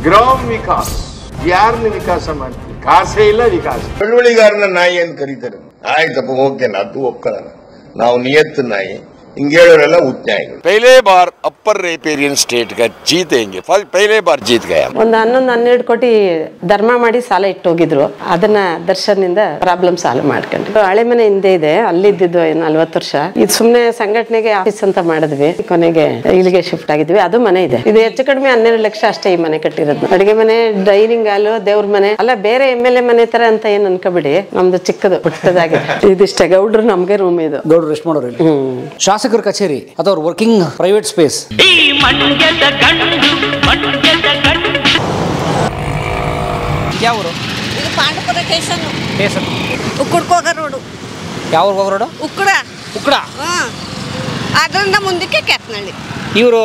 ಗ್ರಾಮ ವಿಕಾಸ ಯಾರನ್ನ ವಿಕಾಸ ಮಾಡ್ತೀವಿ? ಕಾಸೇ ಇಲ್ಲ ವಿಕಾಸ. ಚಳುವಳಿಗಾರನ ನಾಯಿ ಅಂತ ಕರೀತಾರೆ. ಆಯ್ತಪ್ಪ, ಓಕೆನಾ, ಅದು ಒಪ್ಕೊಳ್ಳೋಣ. ನಾವು ನಿಯತ್ತು ನಾಯಿ, ಹಿಂಗೆ ಹೇಳೋರೆಲ್ಲ ಉತ್ನಾಯಿಗಳು. पहले बार अपर रेपेरियन स्टेट का जीतेंगे, पहले बार जीत गया. ಒಂದು 11-12 ಕೋಟಿ ಧರ್ಮ ಮಾಡಿ ಸಾಲ ಇಟ್ಟೋಗಿದ್ರು. ಅದನ್ನ ದರ್ಶನದಿಂದ ಪ್ರಾಬ್ಲಮ್ ಸಾಲ್ವ್ ಮಾಡ್ಕೊಂಡ್ವಿ. ಹಳೆ ಮನೆ ಹಿಂದೆ ಇದೆ, ಅಲ್ಲಿದ್ದು 40 ವರ್ಷ. ಇದು ಸುಮ್ನೆ ಸಂಘಟನೆಗೆ ಆಫೀಸ್ ಅಂತ ಮಾಡಿದ್ವಿ. ಕೊನೆಗೆ ಇಲ್ಲಿಗೆ ಶಿಫ್ಟ್ ಆಗಿದ್ವಿ. ಅದು ಮನೆ ಇದೆ. ಇದು ಹೆಚ್ಚು ಕಡಿಮೆ 12 ಲಕ್ಷ ಅಷ್ಟೇ ಈ ಮನೆ ಕಟ್ಟಿರೋದು. ಅಡಿಗೆ ಮನೆ, ಡೈನಿಂಗ್ ಹಾಲು, ದೇವ್ರ ಮನೆ ಅಲ್ಲ, ಬೇರೆ MLA ಮನೆ ತರ ಅಂತ ಏನ್ ಅನ್ಕೋಬಿಡಿ. ನಮ್ದು ಚಿಕ್ಕದು ಪುಟ್ಟದಾಗಿದೆ. ಇದಿಷ್ಟೇ. ಗೌಡ್ರು ನಮ್ಗೆ ರೂಮ್ ಇದು. ಗೌಡ್ರು ರೆಸ್ಟ್ ಮಾಡೋರು. ಶಾಸಕರ ಕಚೇರಿ ಅಥವಾ ವರ್ಕಿಂಗ್ ಪ್ರೈವೇಟ್ ಸ್ಪೇಸ್. ಯಾವ ಊರು? ಇದು ಪಾಂಡುಪುರ ಸ್ಟೇಷನ್. ಸ್ಟೇಷನ್ ಉಕ್ಕುಡ್ಕೋಗ ರೋಡು. ಯಾವ ಊರು ರೋಡು? ಉಕ್ಕುಡ. ಉಕ್ಕಡ. ಅದರಿಂದ ಮುಂದಕ್ಕೆ ಕೆತ್ನಳ್ಳಿ. ಇವರು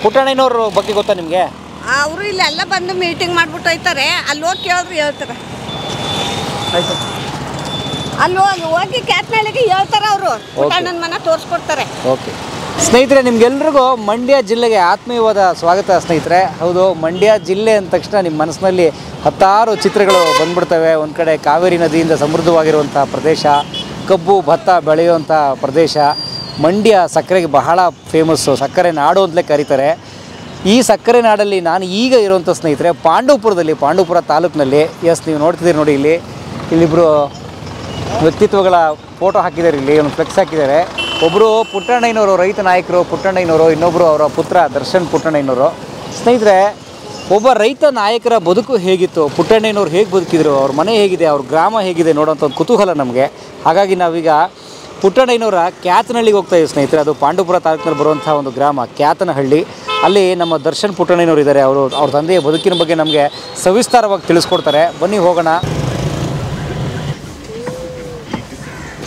ಪುಟ್ಟಣ್ಣನವ್ರ ಬಗ್ಗೆ ಗೊತ್ತಾ ನಿಮಗೆ? ಅವರು ಇಲ್ಲೆಲ್ಲ ಬಂದು ಮೀಟಿಂಗ್ ಮಾಡ್ಬಿಟ್ಟು ಹೋಯ್ತಾರೆ. ಅಲ್ಲಿ ಹೋಗಿ ಕೇಳಿದ್ರು ಹೇಳ್ತಾರೆ. ಆಯ್ತು. ಅಲ್ಲಿ ಹೋಗಿ ಕ್ಯಾತ್ನಳ್ಳಿಗೆ ಹೇಳ್ತಾರೆ. ಅವರು ಪುಟ್ಟಣ್ಣನ ಮನೆ ತೋರಿಸ್ಕೊಡ್ತಾರೆ. ಓಕೆ ಸ್ನೇಹಿತರೆ, ನಿಮ್ಗೆಲ್ರಿಗೂ ಮಂಡ್ಯ ಜಿಲ್ಲೆಗೆ ಆತ್ಮೀಯವಾದ ಸ್ವಾಗತ ಸ್ನೇಹಿತರೆ. ಹೌದು, ಮಂಡ್ಯ ಜಿಲ್ಲೆ ಅಂದ ತಕ್ಷಣ ನಿಮ್ಮ ಮನಸ್ಸಿನಲ್ಲಿ ಹತ್ತಾರು ಚಿತ್ರಗಳು ಬಂದ್ಬಿಡ್ತವೆ. ಒಂದು ಕಡೆ ಕಾವೇರಿ ನದಿಯಿಂದ ಸಮೃದ್ಧವಾಗಿರುವಂಥ ಪ್ರದೇಶ, ಕಬ್ಬು ಭತ್ತ ಬೆಳೆಯುವಂಥ ಪ್ರದೇಶ. ಮಂಡ್ಯ ಸಕ್ಕರೆಗೆ ಬಹಳ ಫೇಮಸ್ಸು, ಸಕ್ಕರೆ ನಾಡು ಅಂತಲೇ ಕರೀತಾರೆ. ಈ ಸಕ್ಕರೆ ನಾಡಲ್ಲಿ ನಾನು ಈಗ ಇರುವಂಥ ಸ್ನೇಹಿತರೆ ಪಾಂಡವಪುರ ತಾಲೂಕಿನಲ್ಲಿ. ಎಸ್, ನೀವು ನೋಡ್ತಿದ್ದೀರಿ ನೋಡಿ, ಇಲ್ಲಿಬ್ಬರು ವ್ಯಕ್ತಿತ್ವಗಳ ಫೋಟೋ ಹಾಕಿದ್ದಾರೆ. ಇಲ್ಲಿ ಒಂದು ಫ್ಲೆಕ್ಸ್ ಹಾಕಿದ್ದಾರೆ. ಒಬ್ಬರು ಪುಟ್ಟಣ್ಣಯ್ಯನವರು, ರೈತ ನಾಯಕರು ಪುಟ್ಟಣ್ಣಯ್ಯನವರು, ಇನ್ನೊಬ್ಬರು ಅವರ ಪುತ್ರ ದರ್ಶನ್ ಪುಟ್ಟಣ್ಣಯ್ಯನವರು. ಸ್ನೇಹಿತರೆ, ಒಬ್ಬ ರೈತ ನಾಯಕರ ಬದುಕು ಹೇಗಿತ್ತು, ಪುಟ್ಟಣ್ಣಯ್ಯನವ್ರು ಹೇಗೆ ಬದುಕಿದ್ರು, ಅವ್ರ ಮನೆ ಹೇಗಿದೆ, ಅವ್ರ ಗ್ರಾಮ ಹೇಗಿದೆ ನೋಡೋಂಥ ಒಂದು ಕುತೂಹಲ ನಮಗೆ. ಹಾಗಾಗಿ ನಾವೀಗ ಪುಟ್ಟಣ್ಣಯ್ಯನವರ ಕ್ಯಾತನಹಳ್ಳಿಗೆ ಹೋಗ್ತಾ ಇದ್ದೀವಿ ಸ್ನೇಹಿತರೆ. ಅದು ಪಾಂಡವಪುರ ತಾಲೂಕಿನಲ್ಲಿ ಬರುವಂಥ ಒಂದು ಗ್ರಾಮ ಕ್ಯಾತನಹಳ್ಳಿ. ಅಲ್ಲಿ ನಮ್ಮ ದರ್ಶನ್ ಪುಟ್ಟಣ್ಣಯ್ಯನವರು ಇದ್ದಾರೆ. ಅವ್ರ ತಂದೆಯ ಬದುಕಿನ ಬಗ್ಗೆ ನಮಗೆ ಸವಿಸ್ತಾರವಾಗಿ ತಿಳಿಸ್ಕೊಡ್ತಾರೆ. ಬನ್ನಿ ಹೋಗೋಣ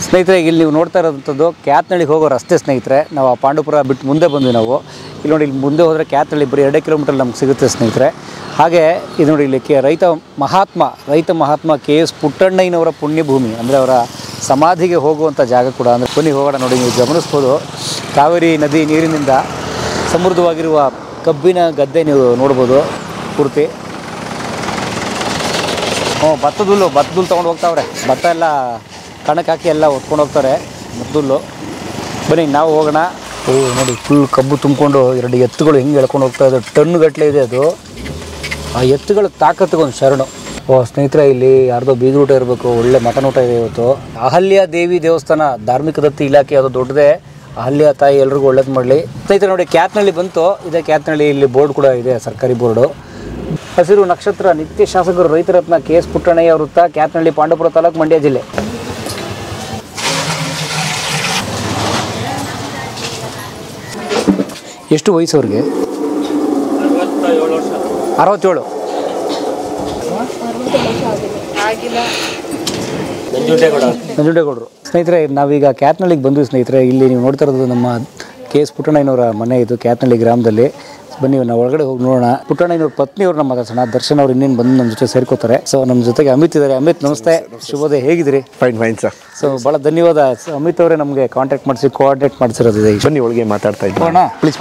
ಸ್ನೇಹಿತರೆ. ಇಲ್ಲಿ ನೀವು ನೋಡ್ತಾ ಇರೋಂಥದ್ದು ಕ್ಯಾತನಹಳ್ಳಿಗೆ ಹೋಗೋ ರಸ್ತೆ ಸ್ನೇಹಿತರೆ. ನಾವು ಆ ಪಾಂಡವಪುರ ಬಿಟ್ಟು ಮುಂದೆ ಬಂದ್ವಿ ನಾವು. ಇಲ್ಲಿ ನೋಡಿ, ಇಲ್ಲಿ ಮುಂದೆ ಹೋದರೆ ಕ್ಯಾತನಹಳ್ಳಿ ಬರೀ 2 ಕಿಲೋಮೀಟರ್ ನಮ್ಗೆ ಸಿಗುತ್ತೆ ಸ್ನೇಹಿತರೆ. ಹಾಗೆ ಇದು ನೋಡಿ, ಇಲ್ಲಿ ರೈತ ಮಹಾತ್ಮ KS ಪುಟ್ಟಣ್ಣಯ್ಯನವರ ಪುಣ್ಯಭೂಮಿ, ಅಂದರೆ ಅವರ ಸಮಾಧಿಗೆ ಹೋಗುವಂಥ ಜಾಗ ಕೂಡ. ಅಂದರೆ ಬನ್ನಿ ಹೋಗೋಣ. ನೋಡಿ, ನೀವು ಗಮನಿಸ್ಬೋದು, ಕಾವೇರಿ ನದಿ ನೀರಿನಿಂದ ಸಮೃದ್ಧವಾಗಿರುವ ಕಬ್ಬಿನ ಗದ್ದೆ ನೀವು ನೋಡ್ಬೋದು ಪೂರ್ತಿ. ಭತ್ತದುಲ್ಲು ತೊಗೊಂಡು ಹೋಗ್ತಾವ್ರೆ. ಭತ್ತ ಎಲ್ಲ ಕಣಕ್ಕೆ ಹಾಕಿ ಎಲ್ಲ ಹೊತ್ಕೊಂಡು ಹೋಗ್ತಾರೆ ಭತ್ತದುಲ್ಲು. ಬನ್ನಿ ನಾವು ಹೋಗೋಣ. ನೋಡಿ, ಫುಲ್ ಕಬ್ಬು ತುಂಬಿಕೊಂಡು 2 ಎತ್ತುಗಳು ಹೆಂಗೆ ಎಳ್ಕೊಂಡು ಹೋಗ್ತಾ ಇದೆ. ಟನ್ನುಗಟ್ಟಲೆ ಇದೆ ಅದು. ಆ ಎತ್ತುಗಳ ತಾಕತ್ತಿಗೆ ಒಂದು ಶರಣು. ಸ್ನೇಹಿತರೆ, ಇಲ್ಲಿ ಯಾರ್ದೋ ಬೀಗರೂಟ ಇರಬೇಕು. ಒಳ್ಳೆ ಮಟನ್ ಊಟ ಇದೆ ಇವತ್ತು. ಅಹಲ್ಯ ದೇವಿ ದೇವಸ್ಥಾನ, ಧಾರ್ಮಿಕ ದತ್ತಿ ಇಲಾಖೆ, ಅದು ದೊಡ್ಡದೇ. ಅಹಲ್ಯ ತಾಯಿ ಎಲ್ರಿಗೂ ಒಳ್ಳೇದು ಮಾಡಲಿ. ಸ್ನೇಹಿತರೆ ನೋಡಿ, ಕ್ಯಾತನಹಳ್ಳಿ ಬಂತು. ಇದೇ ಕ್ಯಾತನಹಳ್ಳಿ. ಇಲ್ಲಿ ಬೋರ್ಡ್ ಕೂಡ ಇದೆ, ಸರ್ಕಾರಿ ಬೋರ್ಡು. ಹಸಿರು ನಕ್ಷತ್ರ, ನಿತ್ಯ ಶಾಸಕರು, ರೈತರತ್ನ KS ಪುಟ್ಟಣ್ಣಯ್ಯ ವೃತ್ತ, ಕ್ಯಾತನಹಳ್ಳಿ, ಪಾಂಡವಪುರ ತಾಲೂಕು, ಮಂಡ್ಯ ಜಿಲ್ಲೆ. ಎಷ್ಟು ವಯಸ್ಸು ಅವ್ರಿಗೆ? 67. ನಂಜುಂಡೇಗೌಡರು. ಸ್ನೇಹಿತರೆ, ನಾವೀಗ ಕ್ಯಾತನಹಳ್ಳಿಗೆ ಬಂದ್ವಿ ಸ್ನೇಹಿತರೆ. ಇಲ್ಲಿ ನೀವು ನೋಡ್ತಾ ಇರೋದು ನಮ್ಮ KS ಪುಟ್ಟಣ್ಣಯ್ಯನವರ ಮನೆ. ಇದು ಕ್ಯಾತನಹಳ್ಳಿ ಗ್ರಾಮದಲ್ಲಿ. ಬನ್ನಿ ನಾವು ಒಳಗಡೆ ಹೋಗಿ ನೋಡೋಣ. ಪುಟ್ಟಣ್ಣಯ್ಯನವ್ರ ಪತ್ನಿಯವ್ರನ್ನ ಮಾತಾಡ್ಸೋಣ. ದರ್ಶನ್ ಅವ್ರು ಇನ್ನೇನು ಬಂದು ನಮ್ಮ ಜೊತೆ ಸೇರ್ಕೋತಾರೆ. ಸೊ ನಮ್ಮ ಜೊತೆಗೆ ಅಮಿತ್ ಇದ್ದಾರೆ. ಅಮಿತ್, ನಮಸ್ತೆ. ಶುಭೋದಯ, ಹೇಗಿದ್ದೀರಿ? Fine sir. ಸೊ ಭಾಳ ಧನ್ಯವಾದ. ಅಮಿತ್ ಅವರೇ ನಮಗೆ ಕಾಂಟ್ಯಾಕ್ಟ್ ಮಾಡಿಸಿ ಕೋಆರ್ಡಿನೇಟ್ ಮಾಡಿಸಿರೋದು. ಬನ್ನಿ ಒಳಗೆ ಮಾತಾಡ್ತಾ ಇದ್ದೀವಿ. ಪ್ಲೀಸ್.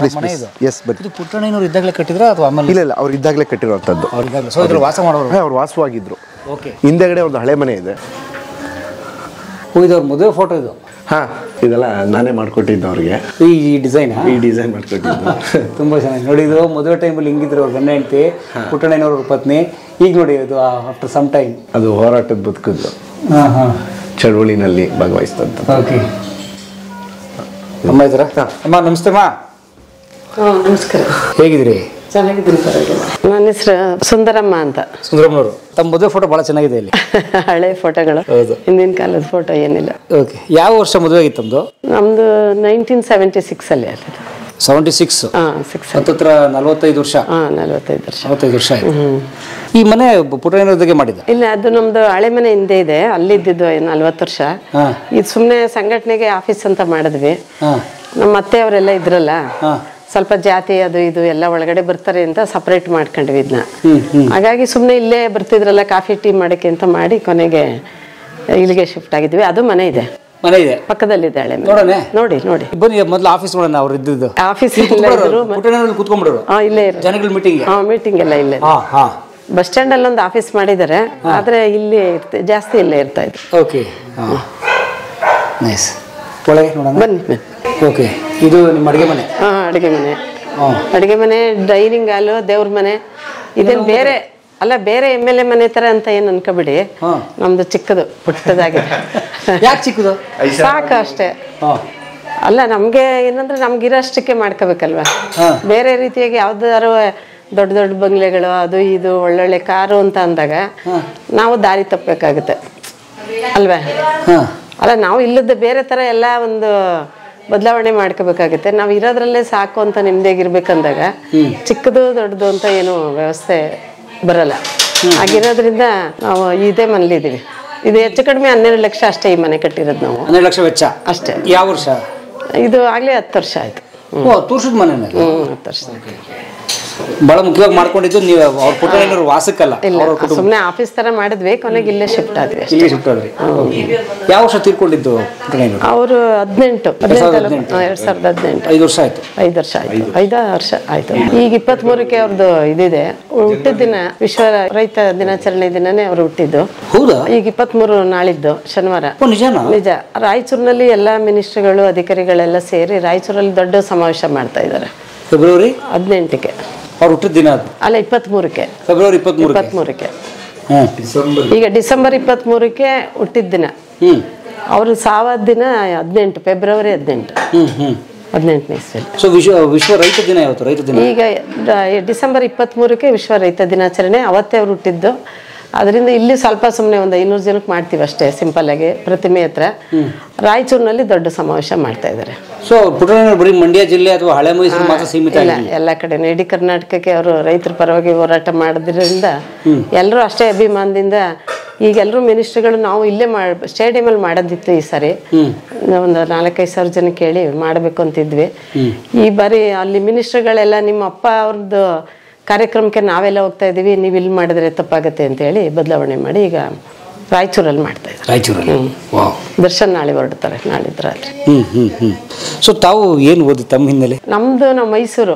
ಎಸ್, ಬನ್ನಿ. ಇದು ಪುಟ್ಟಣ್ಣಯ್ಯನವ್ರು ಇದ್ದಾಗಲೇ ಕಟ್ಟಿದ್ರ ಅಥವಾ ಆಮೇಲೆ? ಇಲ್ಲ, ಅವ್ರು ಇದ್ದಾಗಲೇ ಕಟ್ಟಿರುವಂಥದ್ದು. ಸೊ ಇದ್ರ ವಾಸ ಮಾಡೋರು? ಅವ್ರು ವಾಸವಾಗಿದ್ರು. ಓಕೆ. ಹಿಂದೆಗಡೆ ಒಂದು ಹಳೆ ಮನೆ ಇದೆ. ಇದವ್ರ ಮದುವೆ ಫೋಟೋ ಇದು? ಹಾಂ, ಇದೆಲ್ಲ ನಾನೇ ಮಾಡ್ಕೊಟ್ಟಿದ್ದು ಅವ್ರಿಗೆ. ಈ ಡಿಸೈನ್ ಮಾಡ್ಕೊಟ್ಟಿದ್ದು. ತುಂಬ ಚೆನ್ನಾಗಿ ನೋಡಿದ್ರು. ಮದುವೆ ಟೈಮಲ್ಲಿ ಹಿಂಗಿದ್ರು ಅವ್ರ ಗಂಡ ಹೆಂಡತಿ, ಪುಟ್ಟಣ್ಣಯ್ಯನವ್ರ ಪತ್ನಿ. ಈಗ ನೋಡಿ, ಅದು ಆಫ್ಟರ್ ಸಮ್ ಟೈಮ್ ಅದು ಹೋರಾಟದ ಬದುಕಿದ್ದು. ಚಳುವಳಿನಲ್ಲಿ ಭಾಗವಹಿಸ್ತಂತ. ಓಕೆ. ಅಮ್ಮ ಇದ್ದಾರಾ? ಅಮ್ಮ ನಮಸ್ತೆ. ಅಮ್ಮ ನಮಸ್ಕಾರ. ಹೇಗಿದ್ರಿ? ಚೆನ್ನಾಗಿದ್ದೀನಿ. ನನ್ನ ಹೆಸರು ಸುಂದರಮ್ಮ ಅಂತ. ಸುಂದರಮ್ಮನವರು. ತಮ್ಮ ಮದುವೆ ಫೋಟೋ ಭಾಳ ಚೆನ್ನಾಗಿದೆ ಇಲ್ಲಿ. ಹಳೆ ಫೋಟೋಗಳು, ಹಿಂದಿನ ಕಾಲದ ಫೋಟೋ ಏನಿಲ್ಲ. ಓಕೆ. ಯಾವ ವರ್ಷ ಮದುವೆ ಆಗಿತ್ತು ತಮ್ಮದು? ನಮ್ದು 1976 ಅಲ್ಲಿ. 76. ಹತ್ತತ್ರ 45 ವರ್ಷ. 45 ವರ್ಷ ಆಯ್ತು. ಈ ಮನೆ ಪುಟ್ಟಣ್ಣಯ್ಯನವ್ರಿಗೆ ಮಾಡಿದ? ಇಲ್ಲ, ಅದು ನಮ್ದು ಹಳೆ ಮನೆ ಹಿಂದೆ ಇದೆ, ಅಲ್ಲಿದ್ದು 40 ವರ್ಷ. ಇದು ಸುಮ್ಮನೆ ಸಂಘಟನೆಗೆ ಆಫೀಸ್ ಅಂತ ಮಾಡಿದ್ವಿ. ನಮ್ಮ ಅತ್ತೆ ಅವರೆಲ್ಲ ಇದ್ರಲ್ಲ, ಸ್ವಲ್ಪ ಜಾತಿ ಅದು ಇದು ಎಲ್ಲ ಒಳಗಡೆ ಬರ್ತಾರೆ ಅಂತ ಸಪರೇಟ್ ಮಾಡ್ಕೊಂಡ್ವಿ ಇದನ್ನ. ಹಾಗಾಗಿ ಸುಮ್ಮನೆ ಇಲ್ಲೇ ಬರ್ತಿದ್ರಲ್ಲ ಕಾಫಿ ಟೀ ಮಾಡಕ್ಕೆ ಅಂತ ಮಾಡಿ ಕೊನೆಗೆ ಇಲ್ಲಿಗೆ ಶಿಫ್ಟ್ ಆಗಿದ್ವಿ. ಅದು ಮನೆ ಇದೆ. ಮನೆ ಇದೆ ಪಕ್ಕದಲ್ಲಿದೆ ಹಳೆ ಮನೆ. ನೋಡೋಣ ನೋಡಿ ನೋಡಿ ಬನ್ನಿ ಮೊದಲು ಆಫೀಸ್ ನೋಡೋಣ ಅವ್ರು ಇದ್ದಿದ್ದು ಆಫೀಸ್ ಇಲ್ಲ ಇದ್ರು ಪುಟ್ಟಣ್ಣನಲ್ಲಿ ಕೂತ್ಕೊಂಡ್ಬಿಡೋರು ಇಲ್ಲೇ ಇರು ಜನಗಳ ಮೀಟಿಂಗ್ ಮೀಟಿಂಗ್ ಎಲ್ಲ ಇಲ್ಲೇ ಬಸ್ ಸ್ಟ್ಯಾಂಡ್ ಅಲ್ಲಿ ಒಂದು ಆಫೀಸ್ ಮಾಡಿದ್ದಾರೆ ಆದ್ರೆ ಇಲ್ಲಿ ಜಾಸ್ತಿ ಇಲ್ಲೇ ಇರ್ತಾ ಇದ್ರು. Okay nice. ಒಳಗೆ ನೋಡೋಣ ಬನ್ನಿ. ಓಕೆ ಇದು ನಿಮ್ಮ ಅಡುಗೆ ಮನೆ? ಅಡುಗೆ ಮನೆ. ಅಡುಗೆ ಮನೆ, ಡೈನಿಂಗ್ ಹಾಲು, ದೇವ್ರ ಮನೆ. ಇದೇನು ಬೇರೆ ಅಲ್ಲ, ಬೇರೆ MLA ಮನೆ ತರ ಅಂತ ಏನು ಅನ್ಕೋಬಿಡಿ. ನಮ್ದು ಚಿಕ್ಕದು ಪುಟ್ಟದಾಗಿದೆ. ಯಾಕೆ ಚಿಕ್ಕದು? ಸಾಕು ಅಷ್ಟೇ. ಅಲ್ಲ ನಮ್ಗೆ ಏನಂದ್ರೆ ನಮ್ಗಿರೋಷ್ಟಕ್ಕೆ ಮಾಡ್ಕೋಬೇಕಲ್ವಾ. ಬೇರೆ ರೀತಿಯಾಗಿ ಯಾವ್ದಾರು ದೊಡ್ಡ ದೊಡ್ಡ ಬಂಗ್ಲೆಗಳು ಅದು ಇದು ಒಳ್ಳೊಳ್ಳೆ ಕಾರು ಅಂತ ಅಂದಾಗ ನಾವು ದಾರಿ ತಪ್ಪಬೇಕಾಗುತ್ತೆ ಅಲ್ವಾ. ಅಲ್ಲ ನಾವು ಇಲ್ಲದ ಬೇರೆ ತರ ಎಲ್ಲ ಒಂದು ಬದಲಾವಣೆ ಮಾಡ್ಕೋಬೇಕಾಗುತ್ತೆ. ನಾವು ಇರೋದ್ರಲ್ಲೇ ಸಾಕು ಅಂತ ನಿಮ್ದೇಗಿರ್ಬೇಕಂದಾಗ ಚಿಕ್ಕದು ದೊಡ್ಡದು ಅಂತ ಏನು ವ್ಯವಸ್ಥೆ ಬರಲ್ಲ. ಆಗಿರೋದ್ರಿಂದ ನಾವು ಇದೇ ಮನೇಲಿದ್ದೀವಿ. ಇದು ಹೆಚ್ಚು ಕಡಿಮೆ 12 ಲಕ್ಷ ಅಷ್ಟೇ ಈ ಮನೆ ಕಟ್ಟಿರೋದು ನಾವು. 12 ಲಕ್ಷ ವೆಚ್ಚ ಅಷ್ಟೇ. ಯಾವ ವರ್ಷ ಇದು ಆಗ್ಲೇ 10 ವರ್ಷ ಆಯ್ತು. 10 ವರ್ಷದ ಮನೆ. 10 ವರ್ಷ. ಬಹಳ ಮುಖ್ಯವಾಗಿ ಮಾಡ್ಕೊಂಡಿದ್ದು ನೀವು ಅವ್ರ ಪುಟ್ಟಣ್ಣನವ್ರ ವಾಸಕ್ಕಲ್ಲ, ಸುಮ್ಮನೆ ಆಫೀಸ್ ತರ ಮಾಡಿದ್ವಿ. ಕೊನೆಗೆ ಇಲ್ಲೇ ಶಿಫ್ಟ್ ಆದ್ವಿ. ಇಲ್ಲೇ ಶಿಫ್ಟ್ ಆದ್ರಿ. ಯಾವ ವರ್ಷ ತೀರ್ಕೊಂಡಿದ್ದು ಪುಟ್ಟಣ್ಣನವರು? ಅವರು 2018. 5 ವರ್ಷ ಆಯ್ತು. 5 ವರ್ಷ ಆಯ್ತು. 5 ವರ್ಷ ಆಯ್ತು. ಈಗ 23ಕ್ಕೆ ಅವ್ರದ್ದು ಇದಿದೆ ಹುಟ್ಟಿದ ದಿನ. ವಿಶ್ವ ರೈತ ದಿನಾಚರಣೆ ದಿನನೇ ಅವ್ರು ಹುಟ್ಟಿದ್ದು. ಹೌದಾ? ಈಗ 23 ನಾಳಿದ್ದು ಶನಿವಾರ. ನಿಜ. ರಾಯಚೂರಿನಲ್ಲಿ ಎಲ್ಲಾ ಮಿನಿಸ್ಟ್ರಿಗಳು ಅಧಿಕಾರಿಗಳೆಲ್ಲ ಸೇರಿ ರಾಯಚೂರಲ್ಲಿ ದೊಡ್ಡ ಸಮಾವೇಶ ಮಾಡ್ತಾ ಇದ್ದಾರೆ. ಫೆಬ್ರವರಿ 18ಕ್ಕೆ ಅವ್ರು ಹುಟ್ಟಿದ ದಿನ ಅದು. ಅಲ್ಲ 23ಕ್ಕೆ. ಫೆಬ್ರವರಿ 23ಕ್ಕೆ. ಈಗ ಡಿಸೆಂಬರ್ 23ಕ್ಕೆ ಹುಟ್ಟಿದ ದಿನ. ಅವರು ಸಾವದ ದಿನ 18 ಫೆಬ್ರವರಿ 18. 18ನೇ ಇಸ್ವಿ. ಸೊ ವಿಶ್ವ ರೈತ ದಿನ ಯಾವತ್ತು? ರೈತ ದಿನ ಈಗ ಡಿಸೆಂಬರ್ 23ಕ್ಕೆ ವಿಶ್ವ ರೈತ ದಿನಾಚರಣೆ. ಅವತ್ತೇ ಅವ್ರು ಹುಟ್ಟಿದ್ದು. ಅದರಿಂದ ಇಲ್ಲಿ ಸ್ವಲ್ಪ ಸುಮ್ಮನೆ ಒಂದು 500 ಜನಕ್ಕೆ ಮಾಡ್ತೀವಿ ಅಷ್ಟೇ, ಸಿಂಪಲ್ ಆಗಿ ಪ್ರತಿಮೆ ಹತ್ರ. ರಾಯಚೂರಿನಲ್ಲಿ ದೊಡ್ಡ ಸಮಾವೇಶ ಮಾಡ್ತಾ ಇದ್ದಾರೆ. ಸೊ ಪುಟ್ಟಣ್ಣನವರು ಬರೀ ಮಂಡ್ಯ ಜಿಲ್ಲೆ ಅಥವಾ ಹಳೆ ಮೈಸೂರು ಮಾತ್ರ ಸೀಮಿತ ಇಲ್ಲ, ಎಲ್ಲ ಕಡೆ ಇಡೀ ಕರ್ನಾಟಕಕ್ಕೆ ಅವರು ರೈತರ ಪರವಾಗಿ ಹೋರಾಟ ಮಾಡೋದ್ರಿಂದ ಎಲ್ಲರೂ ಅಷ್ಟೇ ಅಭಿಮಾನದಿಂದ. ಈಗ ಎಲ್ಲರೂ ಮಿನಿಸ್ಟ್ರಿಗಳು ನಾವು ಇಲ್ಲೇ ಸ್ಟೇಡಿಯಮಲ್ಲಿ ಮಾಡೋದಿತ್ತು. ಈ ಸಾರಿ ಒಂದು 4-5 ಸಾವಿರ ಜನ ಕೇಳಿ ಮಾಡಬೇಕು ಅಂತಿದ್ವಿ. ಈ ಬಾರಿ ಅಲ್ಲಿ ಮಿನಿಸ್ಟ್ರಿಗಳೆಲ್ಲ ನಿಮ್ಮ ಅಪ್ಪ ಅವ್ರದ್ದು ಕಾರ್ಯಕ್ರಮಕ್ಕೆ ನಾವೆಲ್ಲ ಹೋಗ್ತಾ ಇದೀವಿ, ನೀವು ಇಲ್ಲಿ ಮಾಡಿದ್ರೆ ತಪ್ಪಾಗತ್ತೆ ಅಂತ ಹೇಳಿ ಬದಲಾವಣೆ ಮಾಡಿ ಈಗ ರಾಯಚೂರಲ್ಲಿ ಮಾಡ್ತಾ ಇದ್ದಾರೆ. ರಾಯಚೂರಲ್ಲಿ ದರ್ಶನ್ ನಾಳೆ ಹೊರಡ್ತಾರೆ, ನಾಳಿದ್ದು ರಾತ್ರಿ. ಸೊ ತಾವು ಏನು ಓದಿ ತಮ್ಮ ಹಿನ್ನೆಲೆ? ನಮ್ಮ ಮೈಸೂರು,